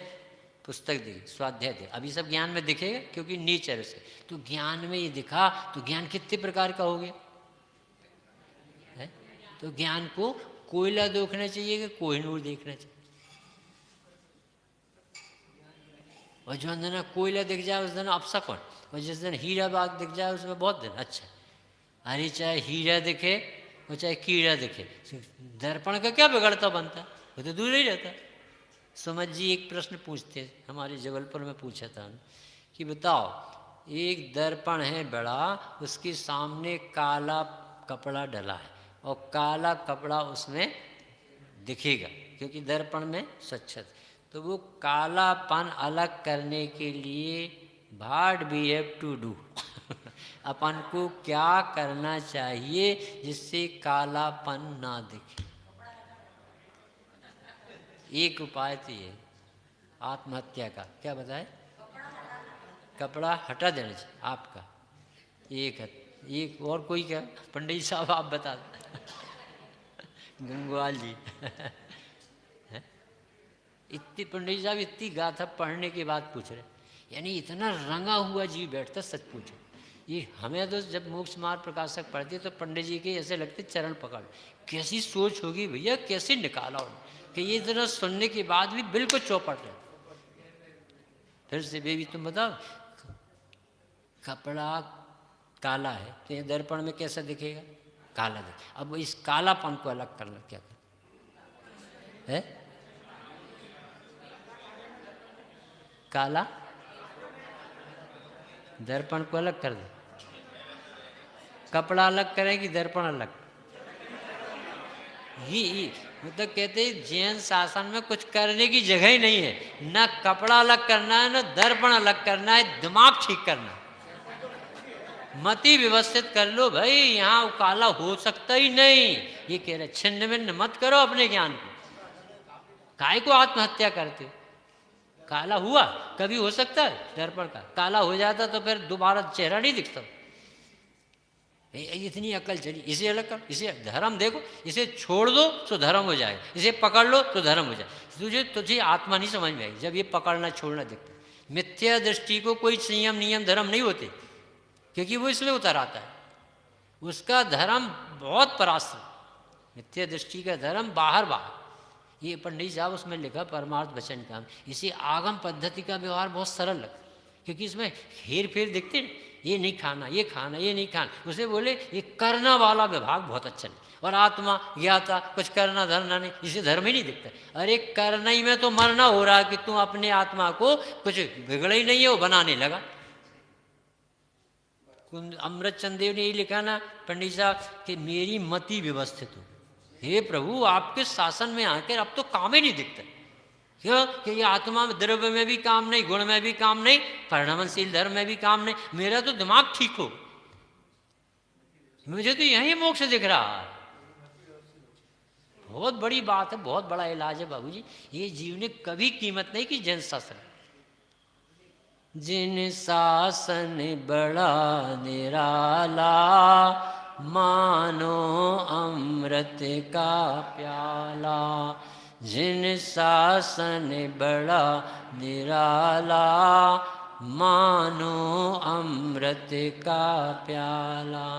पुस्तक दिखी, स्वाध्याय दिख, अभी सब ज्ञान में दिखेगा क्योंकि नेचर से। तो ज्ञान में ये दिखा, तो ज्ञान कितने प्रकार का हो गया है? तो ज्ञान को कोयला देखना चाहिए कि कोहिनूर देखना चाहिए? और जो दिन कोयला दिख जाए उस दिन अपशकुन, और जिस दिन हीरा बाग दिख जाए उसमें बहुत दिन अच्छा। अरे चाहे हीरा दिखे और चाहे कीड़ा दिखे, दर्पण का क्या बिगड़ता बनता, वो तो दूर ही रहता। सुमत जी एक प्रश्न पूछते, हमारे जबलपुर में पूछा था कि बताओ एक दर्पण है बड़ा, उसके सामने काला कपड़ा डला है और काला कपड़ा उसमें दिखेगा क्योंकि दर्पण में स्वच्छता। तो वो कालापन अलग करने के लिए what we have to do, अपन को क्या करना चाहिए जिससे कालापन ना दिखे? एक उपाय तो ये आत्महत्या का, क्या बताए? कपड़ा हटा देना चाहिए आपका। एक और कोई क्या? पंडित साहब आप बता गंगवाल जी। इतनी पंडित साहब इतनी गाथा पढ़ने के बाद पूछ रहे, यानी इतना रंगा हुआ जीव बैठता। सच पूछो, ये हमें तो जब मोक्ष मार्ग प्रकाशक पढ़ते तो पंडित जी के ऐसे लगते चरण पकड़। कैसी सोच होगी भैया, कैसे निकाला उन्होंने कि ये इतना सुनने के बाद भी बिल्कुल चौपट रहे। फिर से बेबी तुम बताओ, कपड़ा काला है तो ये दर्पण में कैसा दिखेगा? काला दिखे। अब इस कालापन को अलग करना क्या है? काला दर्पण को अलग कर दे। कपड़ा अलग करें कि दर्पण अलग? ही मतलब कहते जैन शासन में कुछ करने की जगह ही नहीं है, ना कपड़ा अलग करना है ना दर्पण अलग करना है, दिमाग ठीक करना, मति व्यवस्थित कर लो भाई। यहाँ काला हो सकता ही नहीं, ये कह रहे छिन्न भिन्न मत करो अपने ज्ञान को। काय को आत्महत्या करते हो? काला हुआ कभी हो सकता है दर्पण का, काला हो जाता तो फिर दोबारा चेहरा नहीं दिखता। इतनी अकल चली, इसे अलग कर, इसे धर्म देखो, इसे छोड़ दो तो धर्म हो जाएगा, इसे पकड़ लो तो धर्म हो जाए। तुझे आत्मा नहीं समझ में आएगी जब ये पकड़ना छोड़ना दिखता है। मिथ्या दृष्टि को कोई संयम नियम धर्म नहीं होते, क्योंकि वो इसलिए उतर आता है, उसका धर्म बहुत परास्त। मिथ्या दृष्टि का धर्म बाहर बाहर। ये पंडित साहब उसमें लिखा परमार्थ वचन काम, इसी आगम पद्धति का व्यवहार बहुत सरल लगता, क्योंकि इसमें हेर फेर दिखते हैं, ये नहीं खाना, ये खाना, ये नहीं खाना। उसे बोले ये करना वाला विभाग बहुत अच्छा नहीं, और आत्मा ज्ञाता कुछ करना धरना नहीं, इसे धर्म ही नहीं दिखता। अरे करना ही में तो मरना हो रहा है कि तू अपने आत्मा को कुछ बिगड़ा ही नहीं है, वो बनाने लगा। अमृत चंद देव ने यही लिखा ना पंडित साहब कि मेरी मति व्यवस्थित हो। हे प्रभु, आपके शासन में आकर अब तो काम ही नहीं दिखता। क्यों? कि ये आत्मा में द्रव्य में भी काम नहीं, गुण में भी काम नहीं, परिणामशील धर्म में भी काम नहीं। मेरा तो दिमाग ठीक हो, मुझे तो यही मोक्ष दिख रहा है। बहुत बड़ी बात है, बहुत बड़ा इलाज है बाबूजी। ये जीव ने कभी कीमत नहीं की जन शासन। जिन शासन बड़ा निराला, मानो अमृत का प्याला। जिन शासन बड़ा निराला, मानो अमृत का प्याला।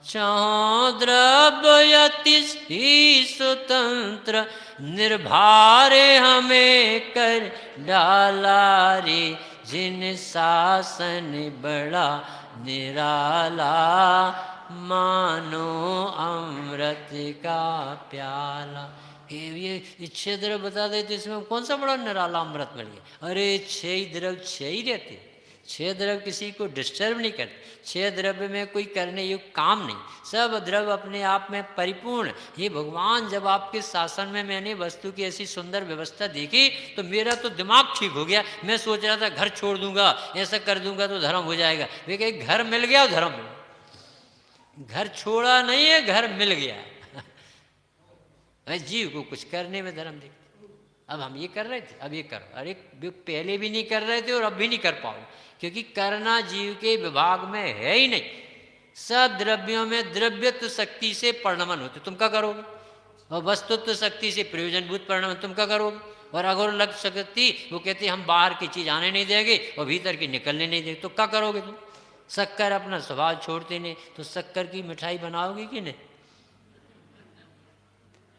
चाहो द्रव्य अति ही स्वतंत्र, निर्भारे हमें कर डाला रे। जिन शासन बड़ा निराला, मानो अमृत का प्याला। ये छह द्रव्य बता देते, इसमें कौन सा बड़ा निराला अमृत मिल गया? अरे छह द्रव्य छह ही रहते, छह द्रव्य किसी को डिस्टर्ब नहीं करते, छह द्रव्य में कोई करने योग्य काम नहीं, सब द्रव्य अपने आप में परिपूर्ण। ये भगवान, जब आपके शासन में मैंने वस्तु की ऐसी सुंदर व्यवस्था देखी तो मेरा तो दिमाग ठीक हो गया। मैं सोच रहा था घर छोड़ दूंगा, ऐसा कर दूंगा तो धर्म हो जाएगा। वे कहे घर मिल गया, धर्म मिल गया। घर छोड़ा नहीं है, घर मिल गया। जीव को कुछ करने में धर्म दिखता। अब हम ये कर रहे थे, अब ये करो। अरे पहले भी नहीं कर रहे थे और अब भी नहीं कर पाओगे, क्योंकि करना जीव के विभाग में है ही नहीं। सब द्रव्यों में द्रव्यत्व शक्ति से परिणमन होते, तुम क्या करोगे? और वस्तुत्व शक्ति से प्रयोजनभूत परिणमन, तुम क्या करोगे? और अगर लग शक्ति वो कहते हम बाहर की चीज आने नहीं देंगे और भीतर की निकलने नहीं देंगे, तो क्या करोगे तुम? शक्कर अपना स्वभाव छोड़ते नहीं, तो शक्कर की मिठाई बनाओगे कि नहीं?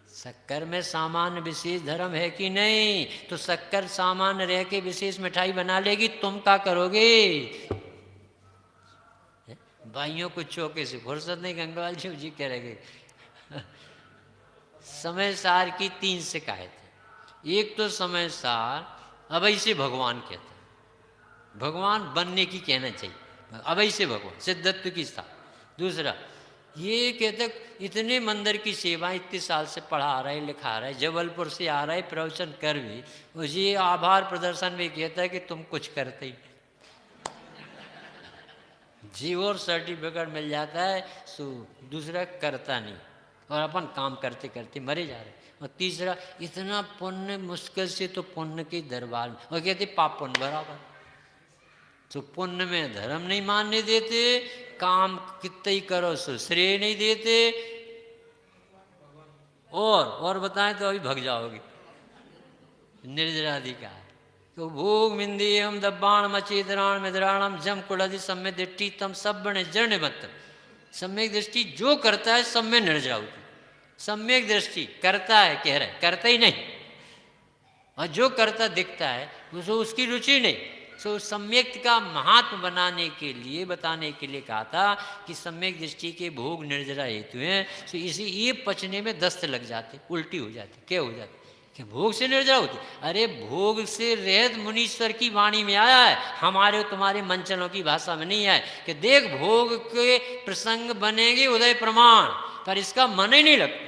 शक्कर में सामान्य विशेष धर्म है कि नहीं? तो शक्कर सामान्य रह के विशेष मिठाई बना लेगी, तुम क्या करोगे? भाइयों को चौके से फुर्सत नहीं। गंगवाल जी कह रहे समय सार की 3 शिकायत है। एक तो समय सार अवै से भगवान कहता है, भगवान बनने की कहना चाहिए, अवै से भगवान सिद्धत्व की स्थान। दूसरा ये कहते इतने मंदिर की सेवा इतने साल से पढ़ा रहे लिखा रहे, जबलपुर से आ रहे प्रवचन कर भी, मुझे आभार प्रदर्शन में कहता है कि तुम कुछ करते ही जीव और सर्टिफिकेट मिल जाता है, सो दूसरा करता नहीं और अपन काम करते करते मरे जा रहे। और तीसरा इतना पुण्य मुश्किल से तो पुण्य के दरबार में, और कहते पाप पुण्य बराबर। तो पुण्य में धर्म नहीं मानने देते, काम कितना ही करो सो श्रेय नहीं देते, और बताएं तो अभी भग जाओगे निर्जराधिकार। तो भोग मिंदी हम दब्बाण मचेदराण मिद्राणम जम कुड़ि सम्य दृष्टि तम सब जर्ण मत। सम्यक दृष्टि जो करता है सब में निर्जरा होती। सम्यक दृष्टि करता है कह रहे, करता ही नहीं, और जो करता दिखता है उसको उसकी रुचि नहीं। सो सम्यक का महात्म बनाने के लिए बताने के लिए कहा था कि सम्यक दृष्टि के भोग निर्जरा हेतु हैं। तो इसी ये पचने में दस्त लग जाते, उल्टी हो जाती, क्या हो जाती कि भोग से निर्जरा होती। अरे भोग से रहित मुनीश्वर की वाणी में आया है, हमारे तुम्हारे मंचनों की भाषा में नहीं है कि देख भोग के प्रसंग बनेंगे उदय प्रमाण, पर इसका मन ही नहीं लगता।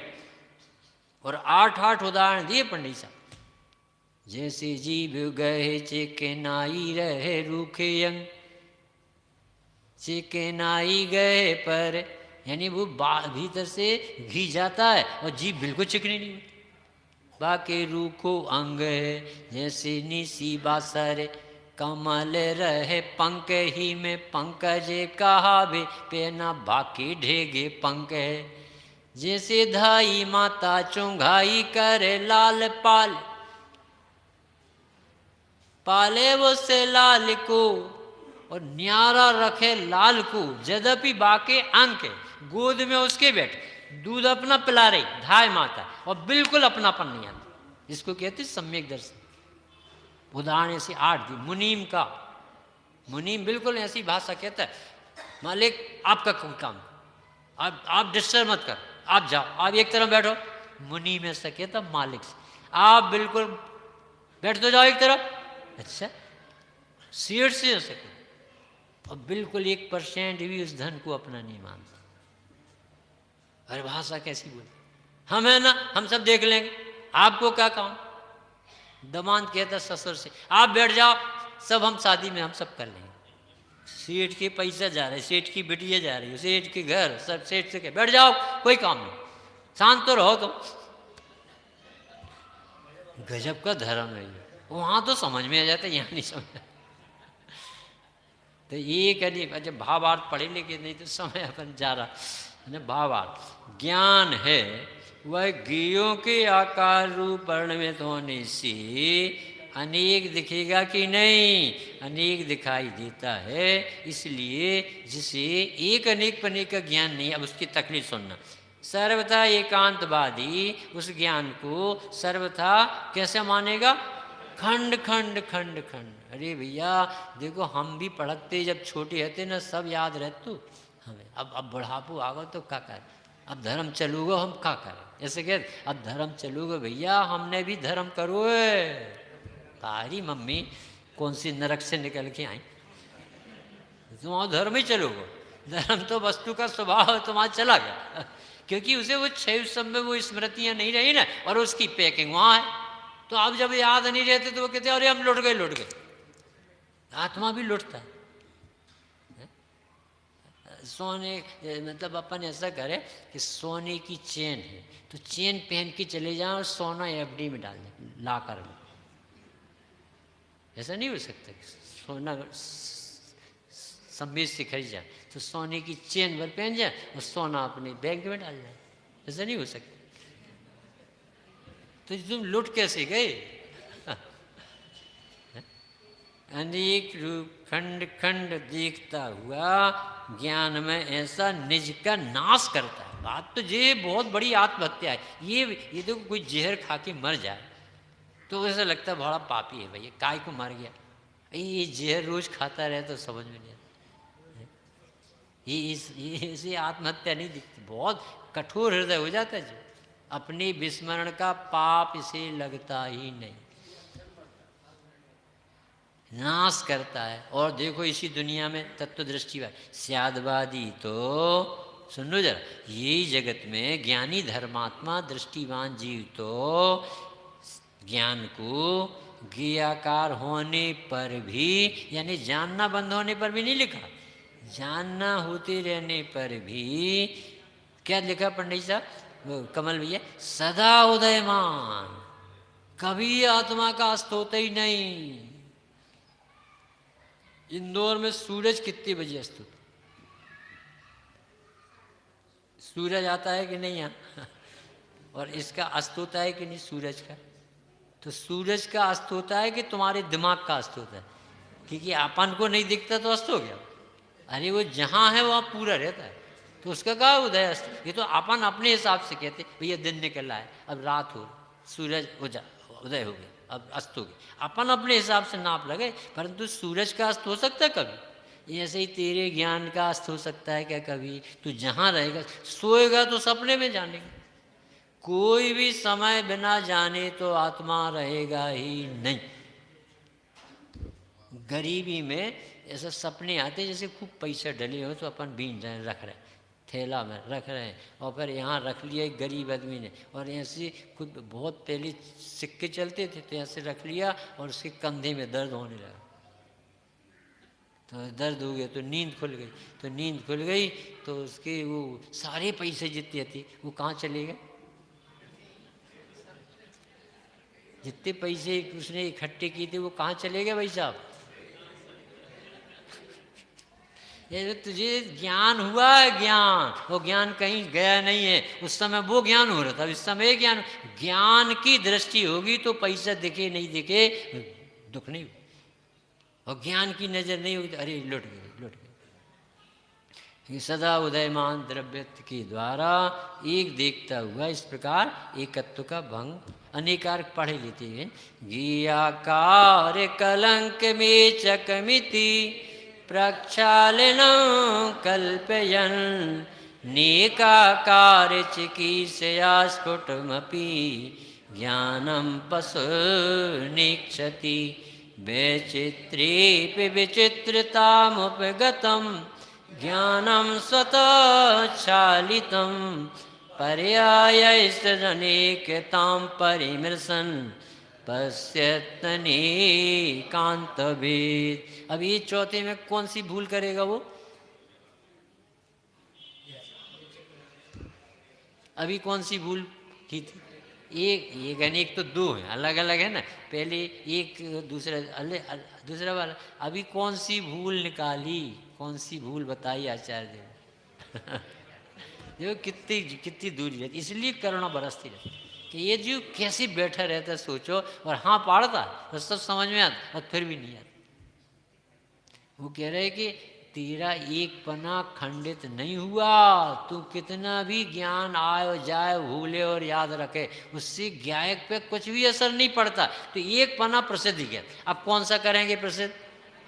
और 8 उदाहरण दिए पंडित साहब। जैसे जीव गए चिकनाई रहे रूखे अंग, चिकनाई गए पर, यानी वो भीतर से घी जाता है और जीव बिल्कुल चिकनी नहीं होती। बाकी रूखो अंग है जैसे निसी बासर कमल रहे पंक ही में पंकज कहावे, पे न बाकी ढेगे पंक है। जैसे धाई माता चुंघाई करे लाल पाल, पाले वो से लाल को और न्यारा रखे लाल को, यद्यपि बाके अंक है, गोद में उसके बैठे दूध अपना पिला रही धाय माता और बिल्कुल अपनापन नहीं आता, इसको कहते सम्यक दर्शन। उदाहरण ऐसे 8 दी मुनीम का, मुनीम बिल्कुल ऐसी भाषा कहता है, मालिक आपका काम, आप डिस्टर्ब मत कर, आप जाओ, आप एक तरफ बैठो। मुनीम ऐसा कहता मालिक से, आप बिल्कुल बैठ तो जाओ एक तरफ। अच्छा, सीट से हो सके और बिल्कुल 1% भी उस धन को अपना नहीं मानता। अरे भाषा कैसी बोली, हम है ना, हम सब देख लेंगे, आपको क्या काम। दमाद कहता ससुर से, आप बैठ जाओ, सब हम शादी में हम सब कर लेंगे। सेठ के पैसा जा रहे, सेठ की बिटिया जा रही है, सेठ के घर, सब सेठ से कह बैठ जाओ, कोई काम नहीं, शांत तो रहो तुम। गजब का धर्म है ये, वहां तो समझ में आ जाता है, यहाँ नहीं समझ। तो ये करिए, अच्छा भावार्थ पढ़े लेकिन नहीं तो समय अपन जा रहा है। भावार्थ ज्ञान है वह गियों के आकार रूप परिणमित होने से अनेक दिखेगा कि नहीं, अनेक दिखाई देता है। इसलिए जिसे एक अनेक पने का ज्ञान नहीं, अब उसकी तकलीफ सुनना। सर्वथा एकांतवादी उस ज्ञान को सर्वथा कैसे मानेगा, खंड खंड खंड खंड। अरे भैया देखो, हम भी पढ़ते जब छोटे रहते ना, सब याद रहते हमें। अब बुढ़ापू आ गो तो क्या करें, अब धर्म चलूगो हम क्या करें, ऐसे कह, अब धर्म चलूगो भैया, हमने भी धर्म करो। तारी मम्मी कौन सी नरक से निकल के आई, तुम धर्म ही चलोगो। धर्म तो वस्तु का स्वभाव तुम्हारा चला गया, क्योंकि उसे वो 6 समय वो स्मृतियां नहीं रही ना, और उसकी पैकिंग वहां है। तो अब जब याद नहीं रहते तो वो कहते अरे हम लुट गए। आत्मा भी लुटता है। सोने मतलब अपन ऐसा करें कि सोने की चेन है तो चेन पहन के चले जाओ और सोना एफडी में डाल दें, लाकर में। ऐसा नहीं हो सकता कि सोना सम्मित से खरीद जाए तो सोने की चेन भर पहन जाए और सोना अपने बैंक में डाल जाए, ऐसा नहीं हो सकता। तो तुम लुट कैसे गए। अनेक रूप खंड खंड देखता हुआ ज्ञान में ऐसा निज का नाश करता है। बात तो ये बहुत बड़ी आत्महत्या है। ये तो कोई जहर खा के मर जाए तो ऐसा लगता है बड़ा पापी है भैया, काय को मर गया। ये जहर रोज खाता रहे तो समझ में नहीं आता। ये इसे आत्महत्या नहीं दिखती, बहुत कठोर हृदय हो जाता है जो अपने विस्मरण का पाप इसे लगता ही नहीं, नाश करता है। और देखो इसी दुनिया में तत्व दृष्टि स्यादवादी तो सुन लो जरा, यही जगत में ज्ञानी धर्मात्मा दृष्टिवान जीव तो ज्ञान को ज्ञाकार होने पर भी, यानी जानना बंद होने पर भी नहीं लिखा, जानना होते रहने पर भी क्या लिखा पंडित साहब कमल भैया, सदा उदयमान, कभी आत्मा का अस्त होता ही नहीं। इंदौर में सूरज कितने बजे अस्त होता, सूरज आता है कि नहीं यहाँ, और इसका अस्त होता है कि नहीं सूरज का। तो सूरज का अस्त होता है कि तुम्हारे दिमाग का अस्त होता है, क्योंकि अपन को नहीं दिखता तो अस्त हो गया। अरे वो जहाँ है वहाँ पूरा रहता है, तो उसका कहा उदय अस्त। ये तो अपन अपने हिसाब से कहते भैया दिन निकल रहा है, अब रात हो, सूरज उदय हो गया, अब अस्त हो गया, अपन अपने हिसाब से नाप लगे। परंतु सूरज का अस्त हो सकता है कभी, ऐसे ही तेरे ज्ञान का अस्त हो सकता है क्या कभी। तू जहाँ रहेगा, सोएगा तो सपने में जानेगा, कोई भी समय बिना जाने तो आत्मा रहेगा ही नहीं। गरीबी में ऐसे सपने आते जैसे खूब पैसे डले हो तो अपन बीन रहे रख रहे थैला में रख रहे हैं, और फिर यहाँ रख लिया एक गरीब आदमी ने, और ऐसे खुद बहुत पहले सिक्के चलते थे तो ऐसे रख लिया और उसके कंधे में दर्द होने लगा। तो दर्द हो गया तो नींद खुल गई, तो नींद खुल गई तो उसके वो सारे पैसे जितने थे वो कहाँ चले गए, जितने पैसे उसने इकट्ठे किए थे वो कहाँ चले गए भाई साहब, ये तुझे ज्ञान हुआ है, ज्ञान, वो ज्ञान कहीं गया नहीं है। उस समय वो ज्ञान हो रहा था, इस समय ज्ञान। ज्ञान की दृष्टि होगी तो पैसा दिखे नहीं दिखे दुख नहीं, और ज्ञान की नजर नहीं होगी तो अरे लुट गए, लुट गए। सदा उदयमान द्रव्य के द्वारा एक देखता हुआ इस प्रकार एकत्व का भंग अनेकार पढ़ लेते हैं। गियाकार कलंक में चकमिति प्रक्षालन कल्पयन नेकाकार चिकीर्षया स्फुटमपि ज्ञानम पशु निक्षति वैचित्रेऽपि विचित्रतामुपगतं ज्ञानं स्वतःचालितं पर्यायैस्तदनेकतां परिमृशन् पश्यत्यनेकान्तभेद। अब ये चौथे में कौन सी भूल करेगा वो? अभी कौन सी भूल की थी? एक अनेक तो दो है, अलग अलग है ना। पहले एक दूसरा दूसरा वाला। अभी कौन सी भूल निकाली, कौन सी भूल बताई आचार्य देव? देखो कितनी कितनी दूरी रहती, इसलिए करुणा बरसती रहती कि ये जीव कैसे बैठा रहता है सोचो, और हाँ पढ़ता तो सब समझ में आता और फिर भी नहीं आता। वो कह रहे कि तेरा एक पना खंडित नहीं हुआ, तू कितना भी ज्ञान आए जाए भूले और याद रखे, उससे ज्ञायक पे कुछ भी असर नहीं पड़ता। तो एक पना प्रसिद्ध गया। अब कौन सा करेंगे प्रसिद्ध?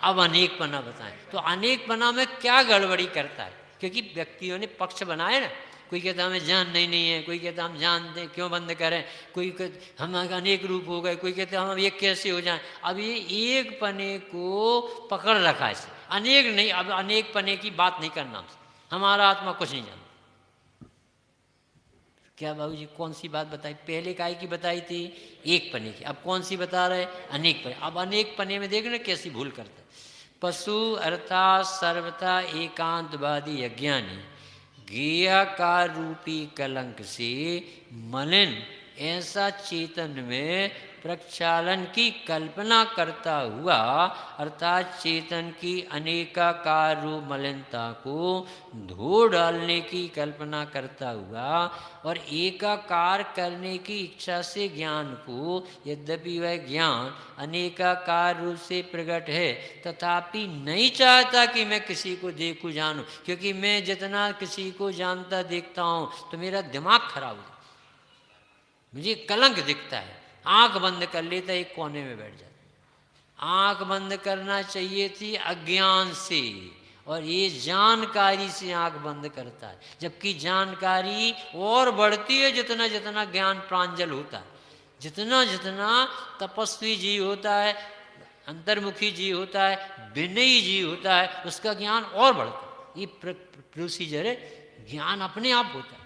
अब अनेक पना बताएं। तो अनेक पना में क्या गड़बड़ी करता है? क्योंकि व्यक्तियों ने पक्ष बनाए ना, कोई कहता हमें जान नहीं है, कोई कहता हम जानते क्यों बंद करें, कोई कहता हम अनेक रूप हो गए, कोई कहता हम एक कैसे हो जाएं। अब ये एक पने को पकड़ रखा है, अनेक नहीं। अब अनेक पने की बात नहीं करना, हमारा आत्मा कुछ नहीं जानता। क्या बाबू जी कौन सी बात बताई? पहले काय की बताई थी? एक पने की। अब कौन सी बता रहे? अनेक पने। अब अनेक पने में देखना कैसी भूल करते। पशु अर्थात सर्वथा एकांतवादी अज्ञानी ज्ञेयाकार रूपी कलंक से मलिन ऐसा चेतन में प्रक्षालन की कल्पना करता हुआ, अर्थात चेतन की अनेकाकार रूप मलिनता को धो डालने की कल्पना करता हुआ और एकाकार करने की इच्छा से ज्ञान को, यद्यपि वह ज्ञान अनेकाकार रूप से प्रकट है तथापि नहीं चाहता कि मैं किसी को देखूं जानूं, क्योंकि मैं जितना किसी को जानता देखता हूं तो मेरा दिमाग खराब हो, मुझे कलंक दिखता है। आंख बंद कर लेता, एक कोने में बैठ जाता। आंख बंद करना चाहिए थी अज्ञान से, और ये जानकारी से आंख बंद करता है। जबकि जानकारी और बढ़ती है जितना जितना ज्ञान प्रांजल होता है, जितना जितना तपस्वी जीव होता है, अंतर्मुखी जीव होता है, विनयी जीव होता है, उसका ज्ञान और बढ़ता है। ये प्रोसीजर है, ज्ञान अपने आप होता है।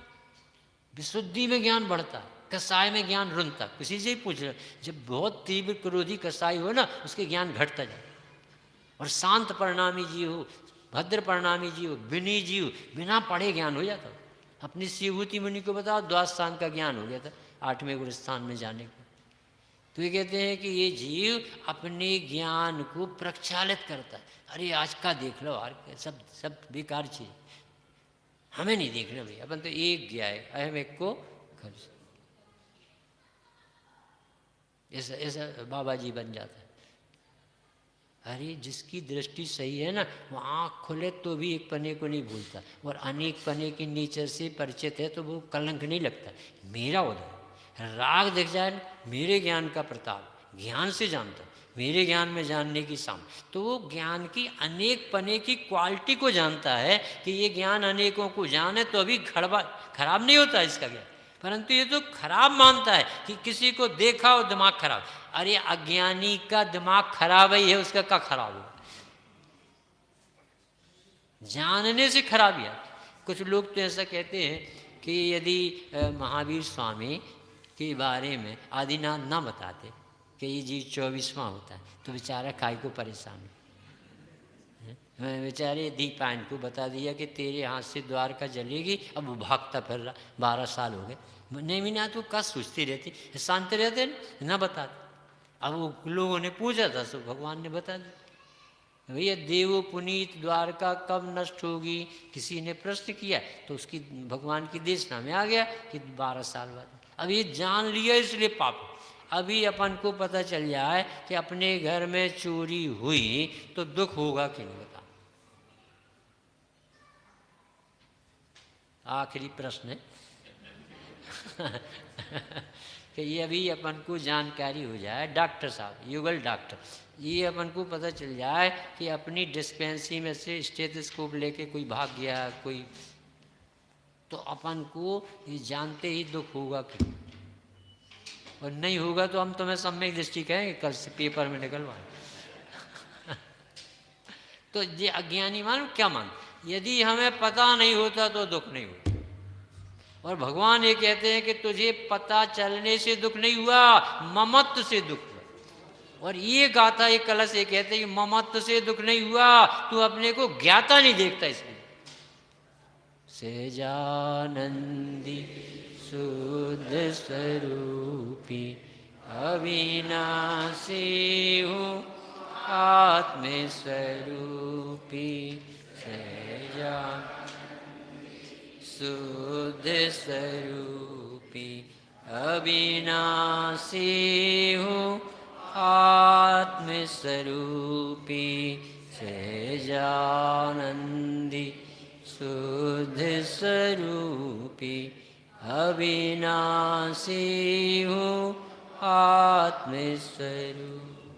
विशुद्धि में ज्ञान बढ़ता है, कसाय में ज्ञान रुनता। किसी से ही पूछ रहे, जब बहुत तीव्र क्रोधी कसाई हो ना, उसके ज्ञान घटता जाए। और शांत परिणामी जीव हो, भद्र परिणामी जीव, विनयी जीव, बिना पढ़े ज्ञान हो जाता। अपनी शिवभूति मुनि को बताओ, द्वादशांग का ज्ञान हो गया था 8वें गुरु स्थान में जाने को। तो ये कहते हैं कि ये जीव अपने ज्ञान को प्रक्षालित करता है। अरे आज का देख लो, सब सब बेकार चीज, हमें नहीं देखना भाई, अपन तो एक गया है, अहम एक को खर्च। ऐसा ऐसा बाबा जी बन जाता है। अरे जिसकी दृष्टि सही है ना, वो आँख खुले तो भी एक पने को नहीं भूलता, और अनेक पने के नेचर से परिचित है तो वो कलंक नहीं लगता। मेरा उधर राग दिख जाए, मेरे ज्ञान का प्रताप, ज्ञान से जानता, मेरे ज्ञान में जानने की साम, तो वो ज्ञान की अनेक पने की क्वालिटी को जानता है कि ये ज्ञान अनेकों को जाने तो अभी खराब नहीं होता इसका ज्ञान। परंतु ये तो खराब मानता है कि किसी को देखा और दिमाग खराब। अरे अज्ञानी का दिमाग खराब ही है, उसका क्या खराब हो? जानने से खराब है। कुछ लोग तो ऐसा कहते हैं कि यदि महावीर स्वामी के बारे में आदिनाथ ना बताते कि ये जीव 24वां होता है तो बेचारा काय को परेशान है। बेचारे दीपायन को बता दिया कि तेरे हाथ से द्वारका जलेगी, अब वो भागता फिर रहा, 12 साल हो गए। नहीं मीना तो क्या सोचती रहती, शांत रहते ना बताते। अब वो लोगों ने पूछा था, सो भगवान ने बता दिया। भैया देवो पुनीत द्वारका कब नष्ट होगी, किसी ने प्रश्न किया तो उसकी भगवान की देशना में आ गया कि 12 साल बाद। अब ये जान लिया इसलिए पाप। अभी अपन को पता चल जाए कि अपने घर में चोरी हुई तो दुख होगा कि नहीं, बता। आखिरी प्रश्न है कि ये अभी अपन को जानकारी हो जाए, डॉक्टर साहब, युगल डॉक्टर, ये अपन को पता चल जाए कि अपनी डिस्पेंसरी में से स्टेथोस्कोप लेके कोई भाग गया कोई, तो अपन को ये जानते ही दुख होगा कि, और नहीं होगा तो हम तुम्हें सम्यक दृष्टि कहेंगे, कल से पेपर में निकलवा तो ये अज्ञानी मानो क्या मान, यदि हमें पता नहीं होता तो दुख नहीं होता। और भगवान ये कहते हैं कि तुझे पता चलने से दुख नहीं हुआ, ममत्व से दुख हुआ। और ये गाथा ये कलश ये कहते हैं कि ममत्व से दुख नहीं हुआ, तू अपने को ज्ञाता नहीं देखता इसलिए। सहजानंदी शुद्ध स्वरूपी अविनाशी हूँ आत्म स्वरूपी, सहजा शुद्ध स्वरूपी अविनाशी हूँ आत्म स्वरूपी, सहजानंदी शुद्ध स्वरूपी अविनाशी हूँ आत्म स्वरूप।